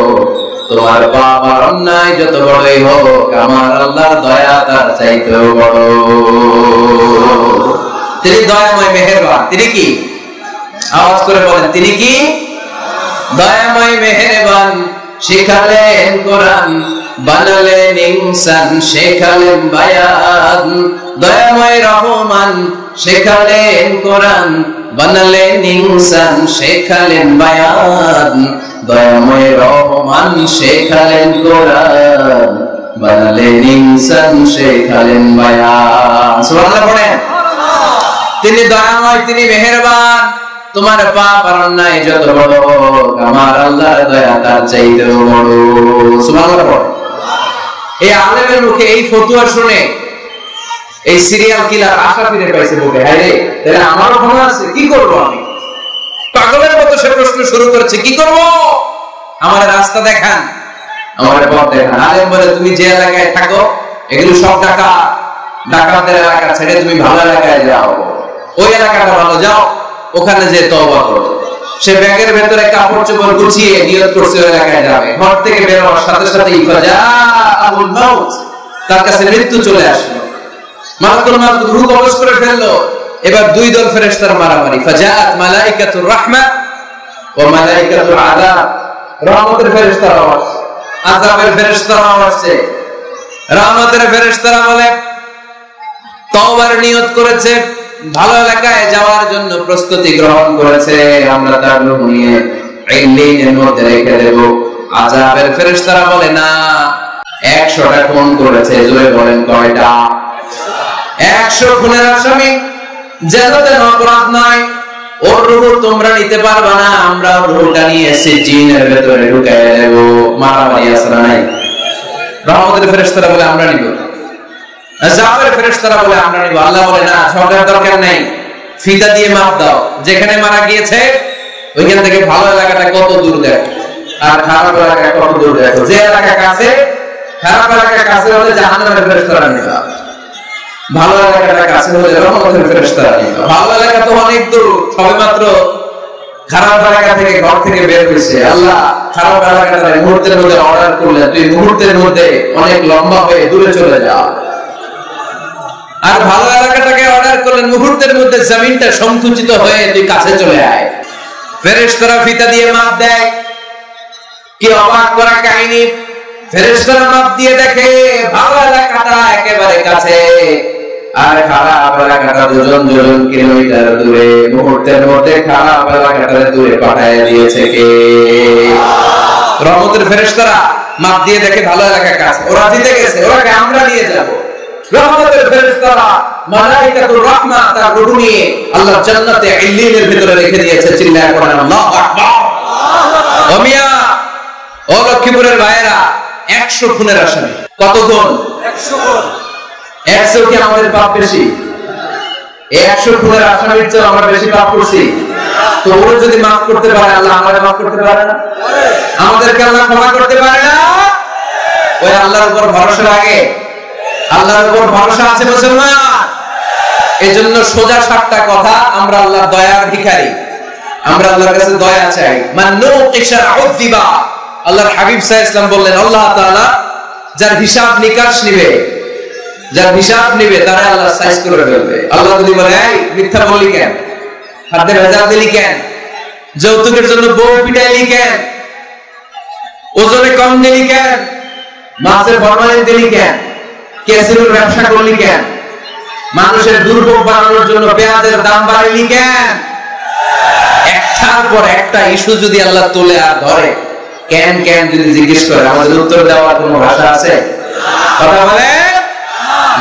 তোমার পাপ আর অন্যায় যত বড়ই হোক, আমার আল্লাহর দয়া তার চাইতেও বড়। তিনি দয়াময় মেহেরবান। তিনি কি? আওয়াজ করে বলেন, তিনি কি? দয়াময় মেহেরবান। শিখালেন কোরআন, বানালেন ইনসান, শেখালেন বায়ান। দয়াময় রহমান, শেখালেন কোরআন, বানালেন ইনসান, শেখালেন বায়ান। দয়াময় রহমান, শেখালেন কোরআন, বানালেন ইনসান, শেখালেন বায়ান। সুবহানাল্লাহ পড়েন। তিনি দয়াময়, তিনি মেহেরবান। তোমার পাপ আর অন্যায় যত বড় হোক, আমার আল্লাহর দয়া তার চাইতেও বড়। সুবহানাল্লাহ পড়েন। এই আলেমের মুখে এই ফতোয়া শুনে এই সিরিয়াল কিলার আশা ফিরে পাইছে বুকে। হ্যাঁ রে, তাহলে আমারও ক্ষমা আছে, কি করবো আমি? পাগলের মতো সে প্রশ্ন শুরু করেছে, কি করবো? আমার রাস্তা দেখান, আমার পথ দেখান। আলেম বলে, তুমি যে এলাকায় থাকো এগুলো সব ডাকাতের এলাকা ছেড়ে তুমি ভালো এলাকায় যাও, ওই এলাকাটা ভালো, যাও ওখানে যে তওবা করো। সে ব্যাগের ভেতরে কাপড় চোপড় গুছিয়ে নিয়ত করছে ওই এলাকায় যাবে। ঘর থেকে বের হওয়ার সাথে সাথে ইফাজাউল মাউত, তার কাছে মৃত্যু চলে আসলো। মালাকুল মাউত রূহ কবজ করে ফেললো। এবার দুই দল ফেরেশতার মারামারি। ফাজাআত মালাইকাতুর রাহমা ওয়া মালাইকাতুল আযাব। রহমতের ফেরেশতারা আসছে, আযাবের ফেরেশতারা আসছে। রহমতের ফেরেশতারা বলে, তওবার নিয়ত করেছে, ভালো এলাকায় যাওয়ার জন্য প্রস্তুতি গ্রহণ করেছে, আমরা তার রূহ নিয়ে ইল্লিনের মধ্যে রেখে দেব। আযাবের ফেরেশতারা বলে, না, 100টা খুন করেছে। জোরে বলেন, কয়টা? 100 খুনের আসামি। যেন অপরাধ নয়, ওর রূহ তোমরা নিতে পারবা না, আমরা রূহটা নিয়ে সিজিনের ভেতরে ঢুকাইয়ে দেব। মারামারি আছে না নাই? রহমতের ফেরেশতারা বলে, আমরা নিব। আযাবের ফেরেশতারা বলে, আমরা নিব। আল্লাহ বলে, না, সবার দরকার নেই, ফিতা দিয়ে মাপ দাও। যেখানে মারা গিয়েছে ওইখান থেকে ভালো এলাকাটা কত দূর দেখো, আর খারাপ এলাকা কত দূর দেখো। যে এলাকা কাছে, খারাপ এলাকা কাছে হলে জাহান্নামের ফেরেশতারা নিবা, ভালো এলাকাটা কাছে হলে রহমতের ফেরেশতারা নিবা। ভালো এলাকা তো অনেক দূর, সবেমাত্র খারাপ এলাকা থেকে ঘর থেকে বের হয়েছে। আল্লাহ খারাপ এলাকাটা মুহূর্তের মধ্যে অর্ডার করলে, তুই মুহূর্তের মধ্যে অনেক লম্বা হয়ে দূরে চলে যা। আর ভালো এলাকাটাকে অর্ডার করলেন, মুহূর্তের মধ্যে জমিনটা সংকুচিত হয়ে তুই কাছে চলে আয়। ফেরেশতারা ফিতা দিয়ে মাপ দেয়। কি অবাক করা কাহিনী! ফেরেশতারা মাপ দিয়ে দেখে ভালো এলাকাটা একেবারে কাছে, আর খারাপ এলাকাটা দুজন কিলোমিটার দূরে। মুহূর্তের মধ্যে খারাপ এলাকাটা দূরে পাঠিয়ে দিয়েছে কে? রহমতের ফেরেশতারা মাপ দিয়ে দেখে ভালো এলাকা কাছে, ওরা জিতে গেছে, ওরাকে আমরা নিয়ে যাব। রহমতের ফেরেশতারা মালাইকাতুর রাহমা তার রূহ নিয়ে আল্লাহর জান্নাতে ইল্লিনের ভিতরে রেখে দিয়েছে। চিল্লায়ে পড়েন আল্লাহু আকবার। ও মিয়া, ও লক্ষ্মীপুরের ভাইয়েরা, 100 খুনের আসামি। কত গুণ? 100 গুণ। 100 কি আমাদের পাপ বেশি? 100 খুনের আসামির চেয়ে আমরা বেশি পাপ করছি। তো ওরা যদি মাফ করতে পারে, আল্লাহ আমাদের মাফ করতে পারে না? আমাদেরকে আল্লাহ ক্ষমা করতে পারে না? ওই আল্লাহর উপর ভরসা লাগে। আল্লাহর উপর ভরসা আছে মুসলমান। এজন্য সোজা সাপটা কথা, আমরা আল্লাহর দয়ার ভিখারি, আমরা আল্লাহর কাছে দয়া চাই। মান্নু কিশা উযিবা। আল্লাহর হাবিব সাল্লাল্লাহু আলাইহি ওয়াসাল্লাম বললেন, আল্লাহ তাআলা যার হিসাব নিকাশ নিবে, যার হিসাব নিবে, তারা আল্লাহ সাইজ করে ফেলবে। আল্লাহ যদি বলে, এই মিথ্যা বললি কেন, হাতে ভেজাল দিলি কেন, যৌতুকের জন্য বউ পিটাইলি কেন, ওজনে কম দিলি কেন, মাছের ফরমালিন দিলি কেন, ক্যাসিনোর ব্যবসা করলি কেন, মানুষের দুর্ভোগ বাড়ানোর জন্য পেঁয়াজের দাম বাড়াইলি কেন, একটার পর একটা ইস্যু যদি আল্লাহ তোলে আর ধরে, কেন কেন যদি জিজ্ঞেস করে, আমাদের উত্তর দেওয়ার কোন ভাষা আছে? কথা বলে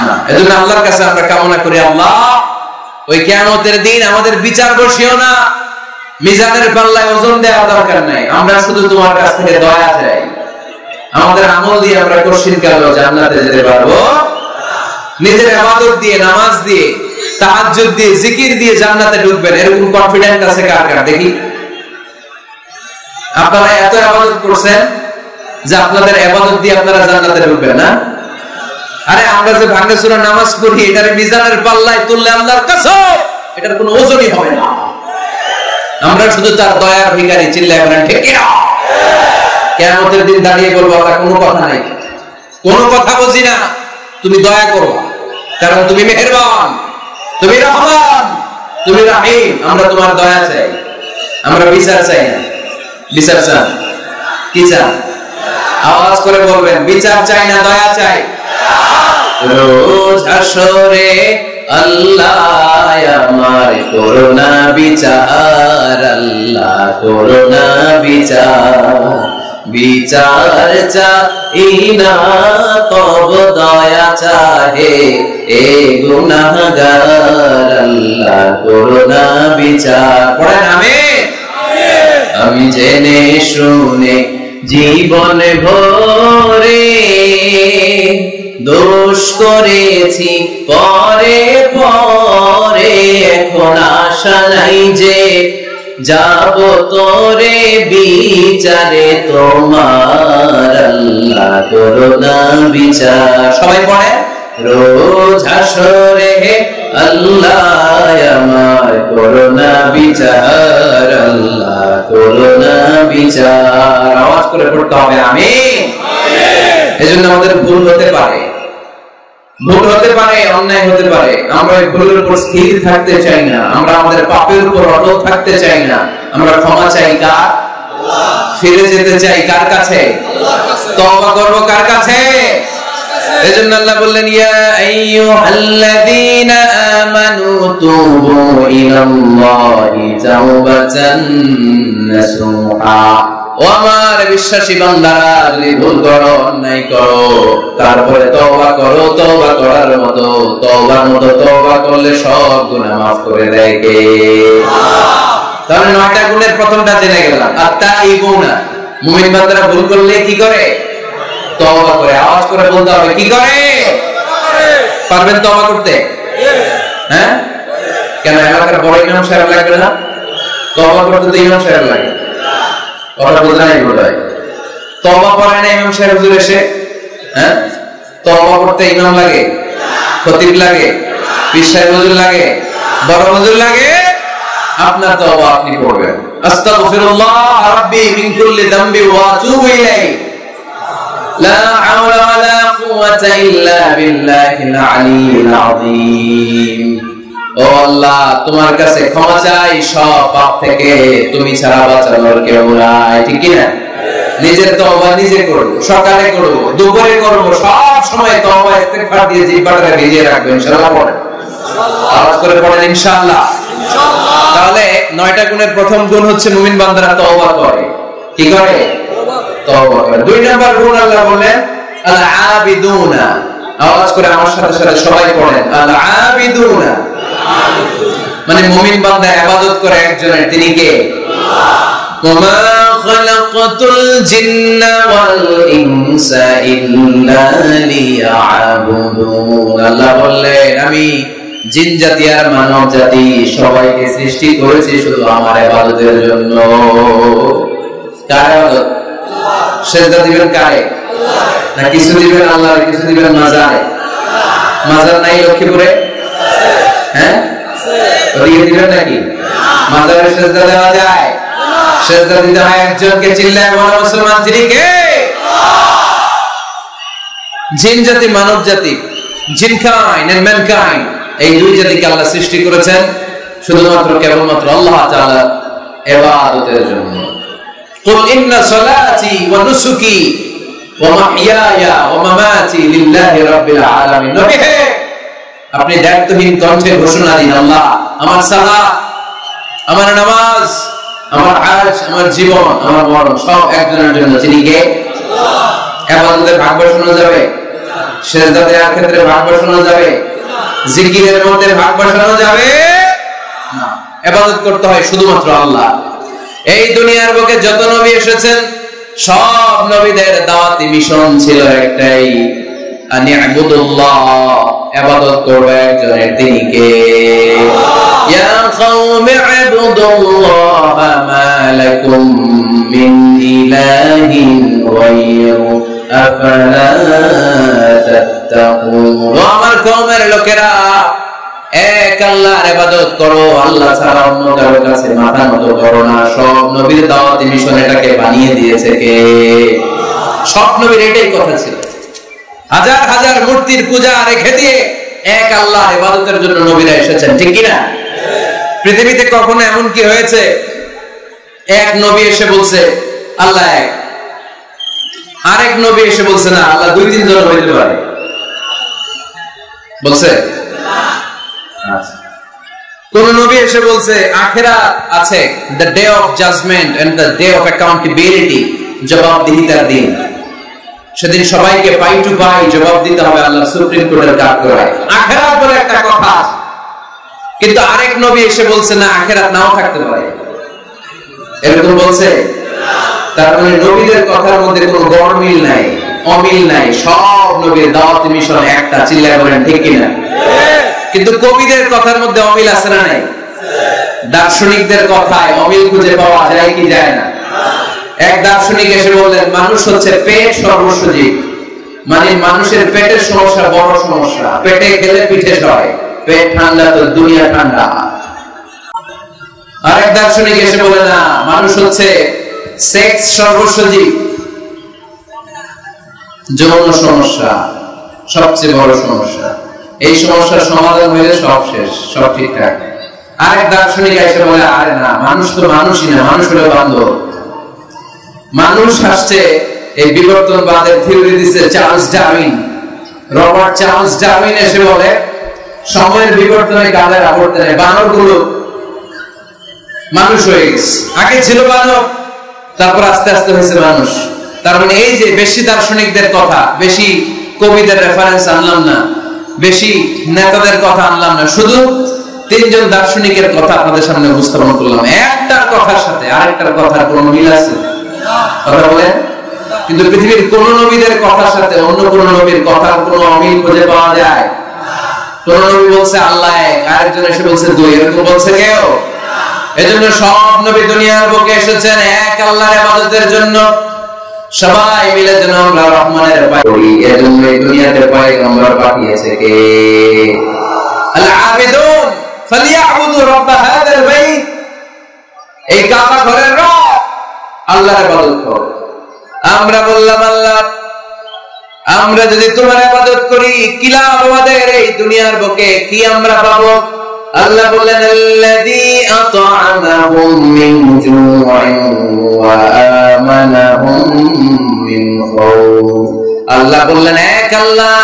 না। এজন্য আল্লাহর কাছে আমরা কামনা করি, আল্লাহ ওই কিয়ামতের দিন আমাদের বিচার বসিও না, মিজানের পাল্লায় ওজন দেওয়া দরকার নাই, আমরা শুধু তোমার কাছ থেকে দয়া চাই। আমাদের আমল দিয়ে আমরা কঠিন কালেও জান্নাতে যেতে পারবো, নিজের ইবাদত দিয়ে, নামাজ দিয়ে, তাহাজ্জুদ দিয়ে, জিকির দিয়ে জান্নাতে ঢুকবেন, এরকম কনফিডেন্ট আছে কার কার? দেখি। আপনারা এত ইবাদত করছেন যে আপনাদের ইবাদত দিয়ে আপনারা জান্নাতে ঢুকবেন না? আরে আমরা যে ভাঙা চূড়া নামাজ পড়ি, এটার মিজানের পাল্লায় তুললে আল্লাহর কসম এটার কোনো ওজনই হবে না। আমরা শুধু তার দয়ার ভিখারি, চিল্লায় বলেন ঠিক কিনা? কিয়ামতের দিন দাঁড়িয়ে বলবো আমরা কোনো কথা নাই, কোনো কথা বুঝি না, তুমি দয়া করো, কারণ তুমি মেহেরবান, তুমি রহমান, তুমি রহিম। আমরা তোমার দয়া চাই, আমরা বিচার চাই না। বিচার চান? কি চান? আওয়াজ করে বলবেন, বিচার চাই না দয়া চাই। রোজ হাসরে আল্লাহ আমার করোনা বিচার, আল্লাহ করোনা বিচার, বিচার চাই না তব দয়া চাহে এ গুনাহগার, আল্লাহ করোনা বিচার। পড়েন আমিন। আমি জেনে শুনে জীবন ভরে দোষ করেছি পরে পরে, এখন আশা নাই যে যাব তোরে বিচারে তোমার, আল্লাহ করোনা বিচার। সবাই পড়ে, রোজ হাসরে আল্লাহ আমার করোনা বিচার, আল্লাহ করোনা বিচার। আওয়াজ করে পড়তে হবে আমিন। এজন্য আমাদের ভুল হতে পারে, ভুল হতে পারে, অন্যায় হতে পারে, আমরা এই ভুলের উপর স্থির থাকতে চাই না, আমরা আমাদের পাপের উপর অটল থাকতে চাই না। আমরা ক্ষমা চাই কার? ফিরে যেতে চাই কার কাছে? তওবা করব কার কাছে? এজন্য আল্লাহ বললেন, ইয়া আইয়ুহাল্লাযীনা আমানু তুবু ইলাল্লাহি তাওবাতান নাসুহা। ও আমার বিশ্বাসী বান্দারা, যদি ভুল করো, অন্যায় করো, তারপরে তওবা করো, তওবা করার মতো, তওবার মতো তওবা করলে সব গুনাহ মাফ করে দেয় কে? তাহলে 9টা গুণের প্রথমটা জেনে গেলাম, আত-তাইবুনা। মুমিন বান্দারা ভুল করলে কি করে? তওবা করে। আওয়াজ করে বলতে হবে, কি করে? পারবেন তওবা করতে? হ্যাঁ, কেন এলাকার বড় ইমাম সাহেব লাগবে না? তওবা করতে তো ইমাম সাহেব লাগে। কথা বলতে নাই বোধ হয়। তওবা করে না ইমাম সাহেব হুজুর এসে? হ্যাঁ, তওবা করতে ইমাম লাগে, খতিব লাগে, পীর সাহেব হুজুর লাগে, বড় হুজুর লাগে। আপনার তওবা আপনি করবেন। আস্তাগফিরুল্লাহ রাব্বি মিন কুল্লি যামবি ওয়া আতুবু ইলাইহি, লা হাওলা ওয়ালা কুওয়াতা ইল্লা বিল্লাহিল আলিয়্যিল আযীম। ও আল্লাহ, তোমার কাছে ক্ষমা চাই সব পাপ থেকে, তুমি ছাড়া বাঁচানোর কেউ নাই। ঠিক কি না? নিজের তওবা নিজে করব, সকালে করব, দুপুরে করব, সব সময় তওবা ইস্তিগফার দিয়ে জিহ্বাটা ভিজিয়ে রাখবেন ইনশাআল্লাহ। পড়েন, আওয়াজ করে পড়েন ইনশাআল্লাহ। তাহলে 9টা গুণের প্রথম গুণ হচ্ছে মুমিন বান্দারা তওবা করে। কি করে? তওবা করে। 2 নাম্বার গুণ আল্লাহ বলেন আল আবিদুনা। আওয়াজ করে আমার সাথে সাথে সবাই পড়েন, আল আবিদুনা। মানে মুমিন বান্দা ইবাদত করে একজনের, তিনি কে? ওমা খালাকাতুল জিন্না ওয়াল ইনসা ইল্লা লিয়াবুদুন। আল্লাহ বললেন, আমি জিন জাতি আর মানব জাতি সবাইকে সৃষ্টি করেছি শুধু আমার ইবাদতের জন্য। কার ইবাদত? সেজদা দিবেন কারে? না কিছু দিবেন আল্লাহর, কিছু দিবেন মাজারে? মাজার নাই লক্ষ্মীপুরে? হ্যাঁ, দিয়ে দিবেন নাকি? মাজারে সেজদা দেওয়া যায়? সেজদা দিতে হয় একজনকে। চিল্লায় বলো মুসলমান, যিনি কে? জিন জাতি মানব জাতি, জিনকাইন্ড এন্ড ম্যানকাইন্ড, এই দুই জাতিকে আল্লাহ সৃষ্টি করেছেন শুধুমাত্র কেবলমাত্র আল্লাহ তাআলা ইবাদতের জন্য। কুল ইন্না সালাতি ওয়া নুসুকি ওয়া মাহইয়ায়া ওয়া মামাতি লিল্লাহি রাব্বিল আলামিন। নবী হে, আপনি দায়িত্বহীন কণ্ঠে ঘোষণা দিন, আল্লাহ আমার সালাত, আমার নামাজ, আমার হজ, আমার জীবন, আমার মরণ সব একজনের জন্য। তিনি কে? আল্লাহ। ইবাদতের ভাগ বসানো যাবে? সিজদা দেওয়ার ক্ষেত্রে ভাগ বসানো যাবে? জিকিরের মধ্যে ভাগ বসানো যাবে না। ইবাদত করতে হয় শুধুমাত্র আল্লাহ। এই দুনিয়ার বুকে যত নবী এসেছেন সব নবীদের দাওয়াতি মিশন ছিল একটাই, আনি ইবাদুল্লাহ, ইবাদত করবে একজনের, তিনি কে? ইয়া কওমি ইবাদুল্লাহ মা লাকুম মিন ইলাহিন গায়রু আফালা তাত্তাকুন। আমার কওমের লোকেরা, এক আল্লাহর ইবাদত করো, আল্লাহ ছাড়া অন্য কারো কাছে মাথা নত করো না। সব নবীর দাওয়াতি মিশন এটাকে বানিয়ে দিয়েছে কে? সব নবীর এটাই কথা ছিল। হাজার হাজার মূর্তির পূজা রেখে দিয়ে এক আল্লাহর ইবাদতের জন্য নবীরা এসেছেন, ঠিক কি না? পৃথিবীতে কখনো এমন কি হয়েছে এক নবী এসে বলছে আল্লাহ এক, আরেক নবী এসে বলছে না আল্লাহ দুই তিনজন হইতে পারে? বলছে? কোন নবী এসে বলছে আখিরাত আছে, the day of judgment and the day of accountability, জবাবদিহিতার দিন, সেদিন সবাইকে পাই টু পাই জবাব দিতে হবে আল্লাহর সুপ্রিম কোর্টের কাঠগড়ায়। আখিরাত বলে একটা কথা, কিন্তু আরেক নবী এসে বলছে না আখিরাত নাও থাকতে পারে, এরকম বলছে। তার মানে নবীদের কথার মধ্যে কোনো গড়মিল নাই, অমিল নাই। সব নবীর দাওয়াতি মিশন একটা, চিল্লায় বলেন ঠিক কিনা? কিন্তু কবিদের কথার মধ্যে অমিল আছে না নাই? দার্শনিকদের কথায় অমিল খুঁজে পাওয়া যায় কি যায় না? এক দার্শনিক এসে বললেন মানুষ হচ্ছে পেট সর্বস্ব জীব, মানে মানুষের পেটের সমস্যা বড় সমস্যা, পেটে খেলে পিঠে সয়, পেট ঠান্ডা তো দুনিয়া ঠান্ডা। আরেক দার্শনিক এসে বলে না মানুষ হচ্ছে সেক্স সর্বস্ব জীব, যৌন সমস্যা সবচেয়ে বড় সমস্যা, এই সমস্যার সমাধান হইলে সব শেষ, সব ঠিকঠাক। আরেক দার্শনিক এসে বলে আরে না মানুষ তো মানুষই না, মানুষ হলো বান্দর। মানুষ আসছে এই বিবর্তনবাদের থিওরি দিচ্ছে Charles Darwin, Robert Charles Darwin এসে বলে সময়ের বিবর্তনে কালের আবর্তনে বানরগুলো মানুষ হয়ে গেছে, আগে ছিল বানর, তারপর আস্তে আস্তে হয়েছে মানুষ। তার মানে এই যে বেশি দার্শনিকদের কথা, বেশি কবিদের রেফারেন্স আনলাম না, বেশি নেতাদের কথা আনলাম না, শুধু তিনজন দার্শনিকের কথা আপনাদের সামনে উপস্থাপন করলাম। একটার কথার সাথে আরেকটার কথার কোন মিল আছে? কথা বলেন। কিন্তু পৃথিবীর কোন নবীদের কথার সাথে অন্য কোন নবীর কথার কোন অমিল খুঁজে পাওয়া যায়? কোন নবী বলছে আল্লাহ এক, আরেকজন এসে বলছে দুই, এরকম বলছে কেউ? এজন্য সব নবী দুনিয়ার বুকে এসেছেন এক আল্লাহর ইবাদতের জন্য। সবাই মিলে যেন আমরা রহমানের পাই, এজন্য এই দুনিয়াতে পয়গম্বর পাঠিয়েছে কে? আল আবিদুন ফালিয়াবুদু রাব্ব হাযাল বাইত, এই কাবা ঘরের রব আল্লাহর ইবাদত করো। আমরা বললাম আল্লাহ আমরা যদি তোমার ইবাদত করি কি লাভ আমাদের এই দুনিয়ার বুকে, কি আমরা পাবো? আল্লাহ বললেন আল্লাযী আত'আমাহুম মিন জু'ইন ওয়া আমানাহুম মিন খাউফ। আল্লাহ বললেন এক আল্লাহ,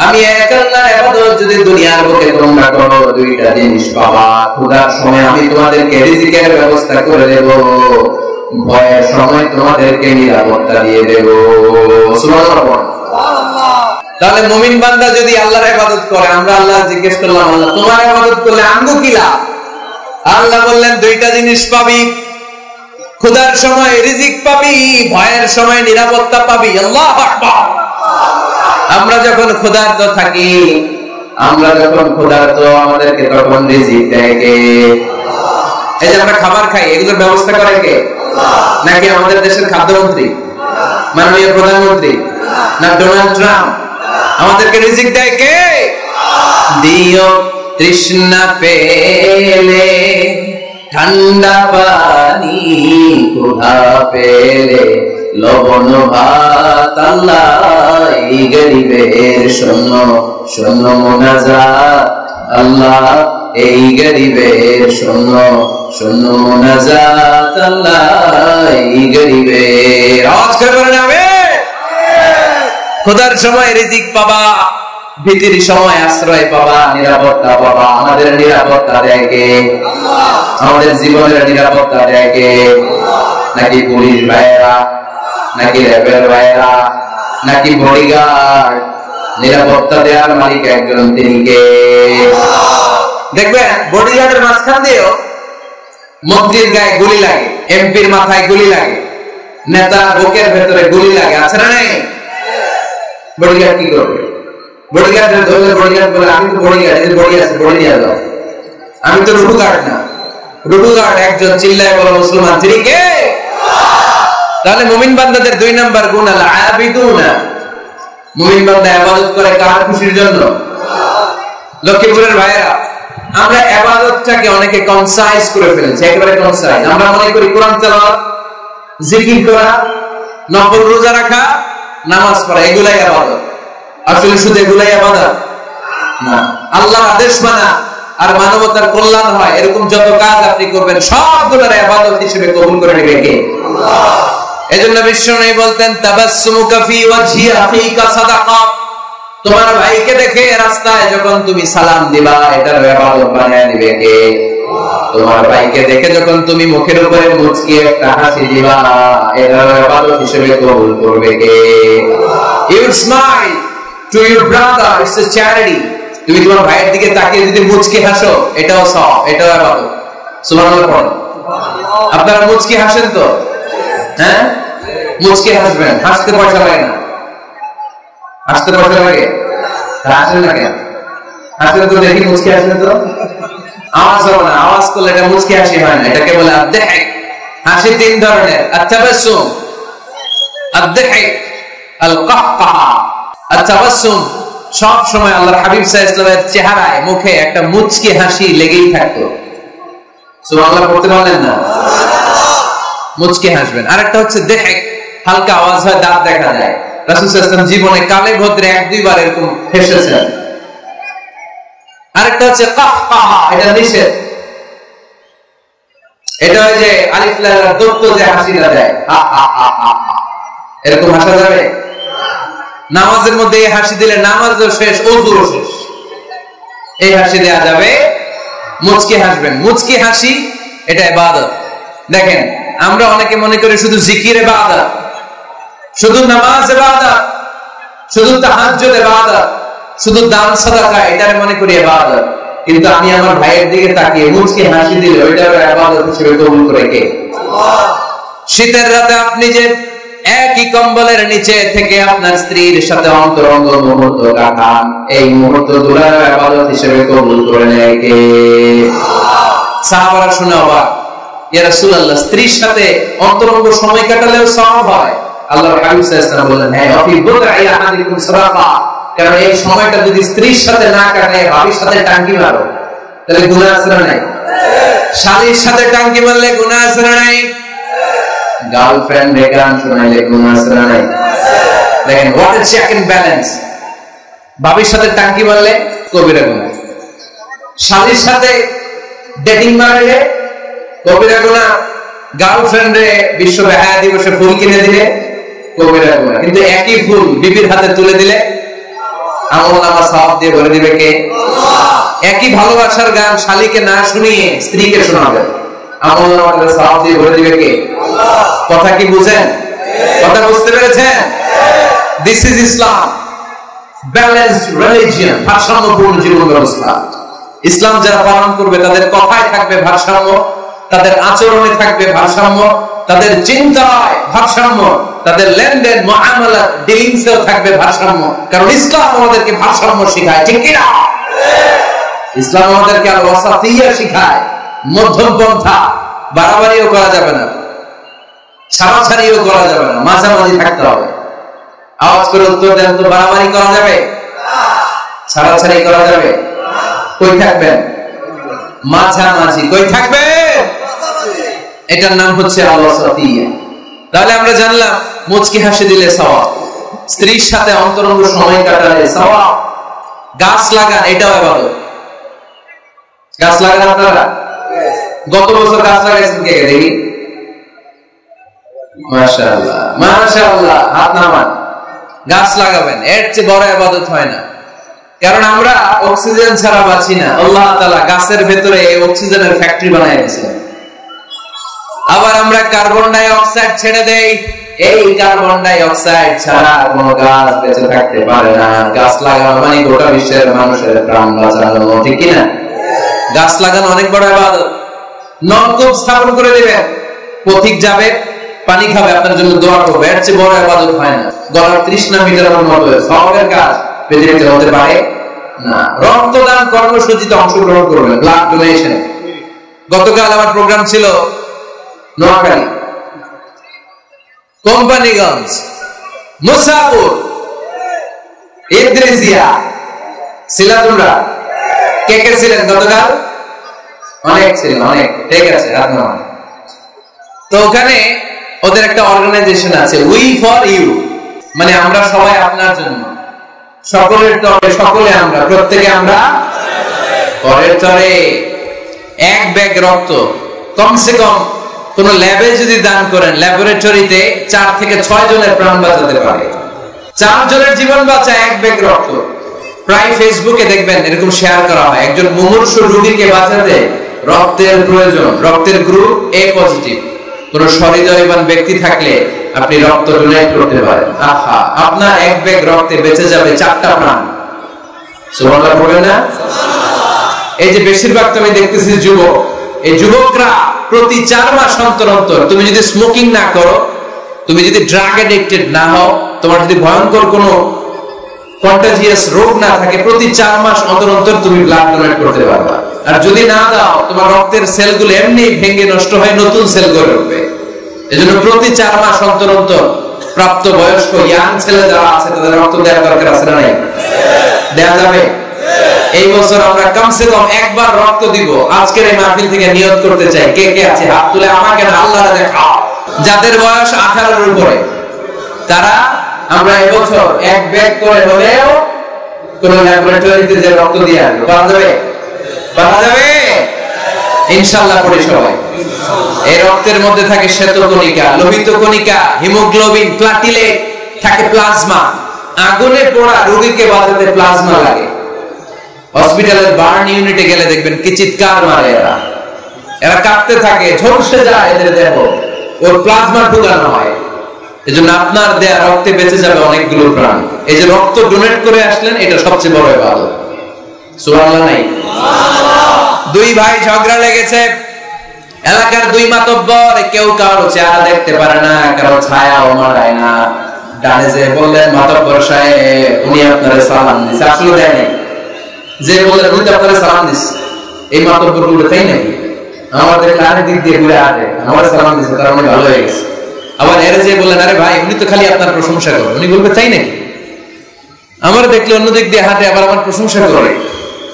আমি এক আল্লাহর ইবাদত যদি দুনিয়ার বুকে তোমরা করো দুইটা জিনিস পাবা। ক্ষুধার সময় আমি তোমাদেরকে রিজিকের ব্যবস্থা করে দেব, ভয়ের সময় তোমাদেরকে নিরাপত্তা দিয়ে দেব। সুবহানাল্লাহ। তাহলে মুমিন বান্দা যদি আল্লাহর ইবাদত করে, আমরা আল্লাহ জিজ্ঞেস করলাম আল্লাহ তোমার ইবাদত করলে আমগো কি লাভ? আল্লাহ বললেন দুইটা জিনিস পাবি, ক্ষুধার সময় রিজিক পাবি, ভয়ের সময় নিরাপত্তা পাবি। আল্লাহু আকবার। আমরা যখন ক্ষুধার্ত থাকি, আমরা যখন ক্ষুধার্ত আমাদেরকে তখন রিজিক দেয় কে? এই যে আমরা খাবার খাই এগুলোর ব্যবস্থা করে কে? নাকি আমাদের দেশের খাদ্যমন্ত্রী, মাননীয় প্রধানমন্ত্রী, না ডোনাল্ড ট্রাম্প? আমাদেরকে রিজিক দেয় কে? দিও তৃষ্ণা পেলে ঠান্ডা পানি, ক্ষুধা পেলে লবণ ভাত। আল্লাহ এই গরিবের শোনো শোনো মুনাজাত, আল্লাহ এই গরিবের শোনো শোনো মুনাজাত, আল্লাহ এই গরিবের। আওয়াজ করে বলেন আমিন। ক্ষুধার সময় রিজিক পাবা, ভীতির সময় আশ্রয় পাবা, নিরাপত্তা পাবা। আমাদের নিরাপত্তা দেয় কে? আমাদের জীবনের নিরাপত্তা দেয় কে? নাকি পুলিশ ভাইয়েরা, নাকি র্যাবের ভাইয়েরা, নাকি বডিগার্ড? নিরাপত্তা দেওয়ার মালিক একজন, তিনি কে? দেখবেন বডিগার্ডের মাঝখান দিয়েও মন্ত্রীর গায়ে গুলি লাগে, এমপির মাথায় গুলি লাগে, নেতার বুকের ভেতরে গুলি লাগে, আছে না নেই? বডিগার্ড কি করবে? বডিগার্ডের ধরলে বডিগার্ড বলে আমি তো বডিগার্ড, এদের বডি আছে, বডি নিয়ে যাও। আমি তো রুডু গার্ড না। রুডু গার্ড একজন, চিল্লায় বলো মুসলমান, তিনি কে? তাহলে মুমিন বান্দাদের দুই নাম্বার গুণ আল আবিদুনা। মুমিন বান্দা ইবাদত করে কার খুশির জন্য? লক্ষ্মীপুরের ভাইয়েরা, আমরা ইবাদতটাকে অনেকে কনসাইজ করে ফেলেছি, একেবারে কনসাইজ। আমরা মনে করি কোরআন তেলাওয়াত, জিকির করা, নফল রোজা রাখা, নামাজ পড়া এগুলাই ইবাদত। আসলে শুধু এগুলাই ইবাদত না। আল্লাহর আদেশ মানা আর মানবতার কল্যাণ হয় এরকম যত কাজ আপনি করবেন সবগুলোর ইবাদত হিসেবে কবুল করে নেবে কে? আল্লাহ। এজন্য বিশ্বনবী বলতেন, তাবাসসুমুকা ফি ওয়াজহি আখিকা সাদাকা। তোমার ভাইকে দেখে রাস্তায় যখন তুমি সালাম দিবা, এটার ইবাদত বানায় দিবে কে? তোমার ভাইকে দেখে যখন তুমি মুখের উপরে মুচকি একটা হাসি দিবা, এটার ইবাদত হিসেবে কবুল করবে কে? You smile to your brother, it's a charity. তুমি তোমার ভাইয়ের দিকে তাকিয়ে যদি মুচকি হাসো, এটাও সওয়াব, এটাও ইবাদত। সুবহানাল্লাহ পড়ো। আপনারা মুচকি হাসেন তো? হ্যাঁ, মুচকি হাসবেন। হাসতে পয়সা লাগে না। হাসতে পয়সা লাগে? হাসেন না কেন? হাসেন তো দেখি, মুচকি হাসেন তো। আওয়াজ হবে না, আওয়াজ করলে এটা মুচকি হাসি হয় না, এটাকে বলে আদ-দাহিক। হাসি তিন ধরনের, আত-তাবাসসুম, আদ-দাহিক, আল-কাহকাহা। আত-তাবাসসুম সব সময় আল্লাহর হাবিব সাল্লাল্লাহু আলাইহি ওয়াসাল্লামের চেহারায়, মুখে একটা মুচকি হাসি লেগেই থাকতো। সুবহানাল্লাহ পড়তে পারলেন না? মুচকি হাসবেন। আরেকটা হচ্ছে দাহিক, হালকা আওয়াজ হয়, দাঁত দেখা যায়। রাসূল সাল্লাল্লাহু আলাইহি ওয়াসাল্লাম জীবনে কালে ভদ্রে এক দুইবার এরকম হেসেছেন। আরেকটা হচ্ছে কাহকাহা, এটা নিষেধ। এটা হয় যে আলিফ লাম রা দত্ত যে হাসিটা দেয়, হা হা হা হা, এরকম হাসা যাবে? নামাজের মধ্যে এই হাসি দিলে নামাজও শেষ, ওযুও শেষ। এই হাসি দেয়া যাবে। মুচকি হাসবেন। মুচকি হাসি এটা ইবাদত। দেখেন, আমরা অনেকে মনে করি শুধু জিকির ইবাদত, শুধু নামাজ ইবাদত, শুধু তাহাজ্জুদ ইবাদত, শুধু দান সাদাকা এটারে মনে করি ইবাদত। কিন্তু আমি আমার ভাইয়ের দিকে তাকিয়ে মুচকি হাসি দিলে ওইটাও ইবাদত হিসেবে কবুল করে কে? আল্লাহ। শীতের রাতে আপনি যে একই কম্বলের নিচে থেকে আপনার স্ত্রীর সাথে অন্তরঙ্গ মুহূর্ত কাটান, এই মুহূর্তগুলো ইবাদত হিসেবে কবুল করে নেয় কে? আল্লাহ। সাহাবারা শুনে অবাক, ইয়া রাসূলুল্লাহ, স্ত্রীর সাথে অন্তরঙ্গ সময় কাটালেও সওয়াব হয়? আল্লাহর হাবিব সাল্লাল্লাহু আলাইহি ওয়াসাল্লাম বলেন, হ্যাঁ, অফি বুদআই আহাদিকুম সাদাকা। কারণ এই সময়টা যদি স্ত্রীর সাথে না কাটায়, ভাবির সাথে টাঙ্কি মারো, তাহলে গুনাহ আছে না নাই? শালীর সাথে টাঙ্কি মারলে গুনাহ আছে না নাই? গার্লফ্রেন্ড রে গান শোনাইলে গুনাহ আছে না নাই? দেখেন, what is check and balance. ভাবির সাথে টাঙ্কি মারলে কবিরা গুনাহ, শালীর সাথে ডেটিং মারলে কবিরা গুনাহ, গার্লফ্রেন্ড রে বিশ্ব বেহায়া দিবসে ফুল কিনে দিলে কবিরা গুনাহ। কিন্তু একই ফুল বিবির হাতে তুলে দিলে আমলনামা সওয়াব দিয়ে ভরে দিবে কে? আল্লাহ। একই ভালোবাসার গান শালীকে না শুনিয়ে স্ত্রীকে শোনাবে, আমলনামাতে সওয়াব দিয়ে ভরে দিবে কে? আল্লাহ। কথা কি বুঝেন? কথা বুঝতে পেরেছেন? This is Islam, balanced religion, ভারসাম্যপূর্ণ জীবন ব্যবস্থা। ইসলাম যারা পালন করবে তাদের কথায় থাকবে ভারসাম্য, তাদের আচরণে থাকবে ভারসাম্য, তাদের চিন্তায় ভারসাম্য, তাদের লেনদেন মুআমালা ডিলিংসেও থাকবে ভারসাম্য। কারণ ইসলাম আমাদেরকে ভারসাম্য শেখায়, ঠিক কি না? ইসলাম আমাদেরকে আল ওয়াসাতিয়া শেখায়, মধ্যম পন্থা। বাড়াবাড়িও করা যাবে না, ছাড়াছাড়িও করা যাবে না, মাঝামাঝি থাকতে হবে। আওয়াজ করে উত্তর দেন তো, বাড়াবাড়ি করা যাবে? ছাড়াছাড়ি করা যাবে? কই থাকবেন? মাঝামাঝি। কই থাকবে? এটার নাম হচ্ছে আল ওয়াসাতিয়া। তাহলে আমরা জানলাম মুচকি হাসি দিলে সওয়াব, স্ত্রীর সাথে অন্তরঙ্গ সময় কাটালে সওয়াব, গাছ লাগান এটাও ইবাদত। গাছ লাগান আপনারা? গত বছর গাছ লাগাইছেন কে কে দেখি? মাশাআল্লাহ, মাশাআল্লাহ, হাত নামান। গাছ লাগাবেন, এর চেয়ে বড় ইবাদত হয় না। কারণ আমরা অক্সিজেন ছাড়া বাঁচি না। আল্লাহ তাআলা গাছের ভেতরে অক্সিজেনের ফ্যাক্টরি বানায় দিয়েছেন। আবার আমরা কার্বন ডাই অক্সাইড ছেড়ে দেই, এই কার্বন ডাই অক্সাইড ছাড়া কোনো গাছ বেঁচে থাকতে পারে না। গাছ লাগানো মানে গোটা বিশ্বের মানুষের প্রাণ বাঁচানো, ঠিক কি না? গাছ লাগানো অনেক বড় ইবাদত। নলকূপ স্থাপন করে দিবেন, পথিক যাবে, পানি খাবে, আপনার জন্য দোয়া করবে, এর চেয়ে বড় ইবাদত হয় না। গলার তৃষ্ণা মিটানোর মতো সওয়াবের কাজ পৃথিবীতে হতে পারে না। রক্তদান কর্মসূচিতে অংশগ্রহণ করবেন, ব্লাড ডোনেশন। গতকাল আমার প্রোগ্রাম ছিল নোয়াখালী, কোম্পানিগঞ্জ, মুসাপুর, ইদ্রিসিয়া, ছিলা তোমরা? কে কে ছিলেন গতকাল? অনেক ছিলেন, অনেক। ঠিক আছে, হাত নামান। তো ওখানে ওদের একটা অর্গানাইজেশন আছে, উই ফর ইউ, মানে আমরা সবাই আপনার জন্য। সকলের তরে সকলে আমরা, প্রত্যেকে আমরা পরের তরে। এক ব্যাগ রক্ত কমসে কম কোন ল্যাবে যদি দান করেন, ল্যাবরেটরিতে 4 থেকে 6 জনের প্রাণ বাঁচাতে পারে। 4 জনের জীবন বাঁচা এক ব্যাগ রক্ত। প্রায় ফেসবুকে দেখবেন এরকম শেয়ার করা হয়, একজন মুমূর্ষু রোগীকে বাঁচাতে রক্তের প্রয়োজন, রক্তের গ্রুপ এ পজিটিভ। কোন সহৃদয়বান ব্যক্তি থাকলে আপনি রক্ত ডোনেট করতে পারেন। আহা, আপনার এক ব্যাগ রক্তে বেঁচে যাবে 4টা প্রাণ। সুবহানাল্লাহ বলেন না? এই যে বেশিরভাগ তুমি দেখতেছি যুবক, এই যুবকরা প্রতি 4 মাস অন্তর অন্তর, তুমি যদি স্মোকিং না করো, তুমি যদি ড্রাগ এডিক্টেড না হও, তোমার যদি ভয়ঙ্কর কোনো কন্টাজিয়াস রোগ না থাকে, প্রতি 4 মাস অন্তর অন্তর তুমি ব্লাড ডোনেট করতে পারবা। আর যদি না দাও, তোমার রক্তের সেলগুলো এমনি ভেঙে নষ্ট হয়ে নতুন সেল গড়ে উঠবে। এজন্য প্রতি 4 মাস অন্তর অন্তর প্রাপ্ত বয়স্ক ইয়াং ছেলে যারা আছে তাদের রক্ত দেওয়ার দরকার আছে না নাই? দেয়া যাবে? এই বছর আমরা কমসে কম একবার রক্ত দিব। আজকের এই মাহফিল থেকে নিয়ত করতে চাই। কে কে আছে হাত তুলে আমাকে না আল্লাহরে দেখাও। যাদের বয়স 18 এর উপরে, তারা আমরা এই বছর এক ব্যাগ করে হলেও কোন ল্যাবরেটরিতে যে রক্ত দিয়ে আসবো। পারা যাবে? পারা যাবে ইনশাআল্লাহ। পড়ি সবাই। এই রক্তের মধ্যে থাকে শ্বেতকণিকা, লোহিত কণিকা, হিমোগ্লোবিন, প্লাটিলেট, থাকে প্লাজমা। আগুনে পোড়া রোগীকে বাঁচাতে প্লাজমা লাগে। হসপিটালের বার্ন ইউনিটে গেলে দেখবেন কি চিৎকার মারে এরা, এরা কাঁপতে থাকে, ঝলসে যায় এদের দেহ, ওর প্লাজমা ঢুকানো হয়। এজন্য আপনার দেয়া রক্তে বেঁচে যাবে অনেকগুলো প্রাণ। এই যে রক্ত ডোনেট করে আসলেন, এটা সবচেয়ে বড় ইবাদত। সুবহানাল্লাহ নাই? দুই ভাই ঝগড়া লেগেছে, এলাকার 2 মাতব্বর, কেউ কারো চেহারা দেখতে পারে না, কারো ছায়াও মারায় না। ডানে যে বললেন মাতব্বর সাহেব, উনি আপনারে সালাম দিছে, আসলে দেয় নাই। যে বললেন উনি তো আপনারে সালাম দিছে, এই মাতব্বর গুলো তাই নাকি? আমাদের কানে দিক দিয়ে ঘুরে আসে, আমার সালাম দিছে, তার মানে ভালো হয়ে গেছে। আবার এর যে বললেন আরে ভাই উনি তো খালি আপনার প্রশংসা করে, উনি বলবে তাই নাকি? আমার দেখলে অন্য দিক দিয়ে হাঁটে, আবার আমার প্রশংসা করে।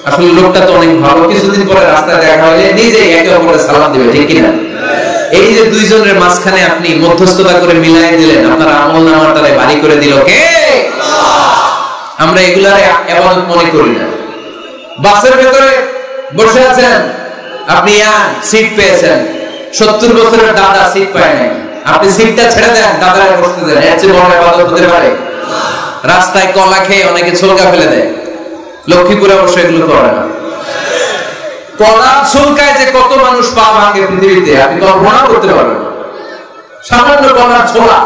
আসলে লোকটা তো অনেক ভালো। কিছুদিন পরে রাস্তায় দেখা হলে নিজে একে অপরের সালাম দিবে, ঠিক কিনা? এই যে 2 জনের মাঝখানে আপনি মধ্যস্থতা করে মিলাই দিলেন, আপনার আমল নামার তারে ভারী করে দিল কে? আমরা এগুলারে ইবাদত মনে করি না। বাসের ভেতরে বসে আছেন আপনি, সিট পেয়েছেন, 70 বছরের দাদা সিট পায় নাই, আপনি সিটটা ছেড়ে দেন, দাদারে বসতে দেন, এর চেয়ে বড় ইবাদত হতে পারে? রাস্তায় কলা খেয়ে অনেকে ছোলকা ফেলে দেয়, লক্ষ্মীপুরে অবশ্য এগুলো করে না। কলা ছোলকায় যে কত মানুষ পা ভাঙে পৃথিবীতে আপনি কল্পনা করতে পারবেন না। সামান্য কলার ছোলা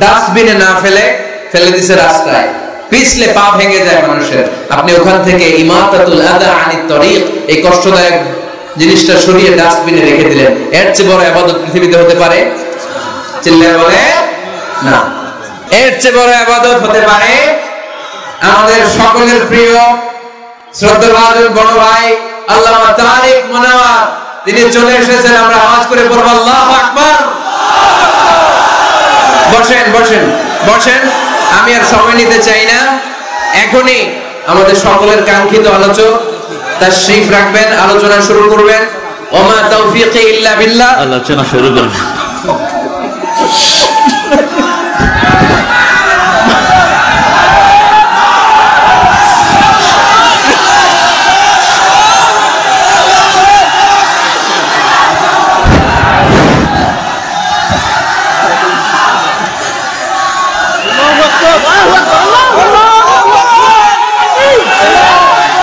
ডাস্টবিনে না ফেলে ফেলে দিছে রাস্তায়, পিছলে পা ভেঙে যায় মানুষের। আপনি ওখান থেকে ইমাতাতুল আদা আনিত তরিক, এই কষ্টদায়ক জিনিসটা সরিয়ে ডাস্টবিনে রেখে দিলেন। এর চেয়ে বড় ইবাদত পৃথিবীতে হতে পারে? চিল্লায় বলে না। এর চেয়ে বড় ইবাদত হতে পারে আমাদের সকলের প্রিয় শ্রদ্ধাভাজন বড় ভাই আল্লামা তারিক মুনাওয়ার, তিনি চলে এসেছেন। আমরা আওয়াজ করে বলবো আল্লাহু আকবার। বসেন বসেন বসেন, আমি আর সময় নিতে চাই না। এখনই আমাদের সকলের কাঙ্ক্ষিত আলোচক তাশরীফ রাখবেন, আলোচনা শুরু করবেন। ওমা তাওফীকি ইল্লা বিল্লাহ। আলোচনা শুরু করুন।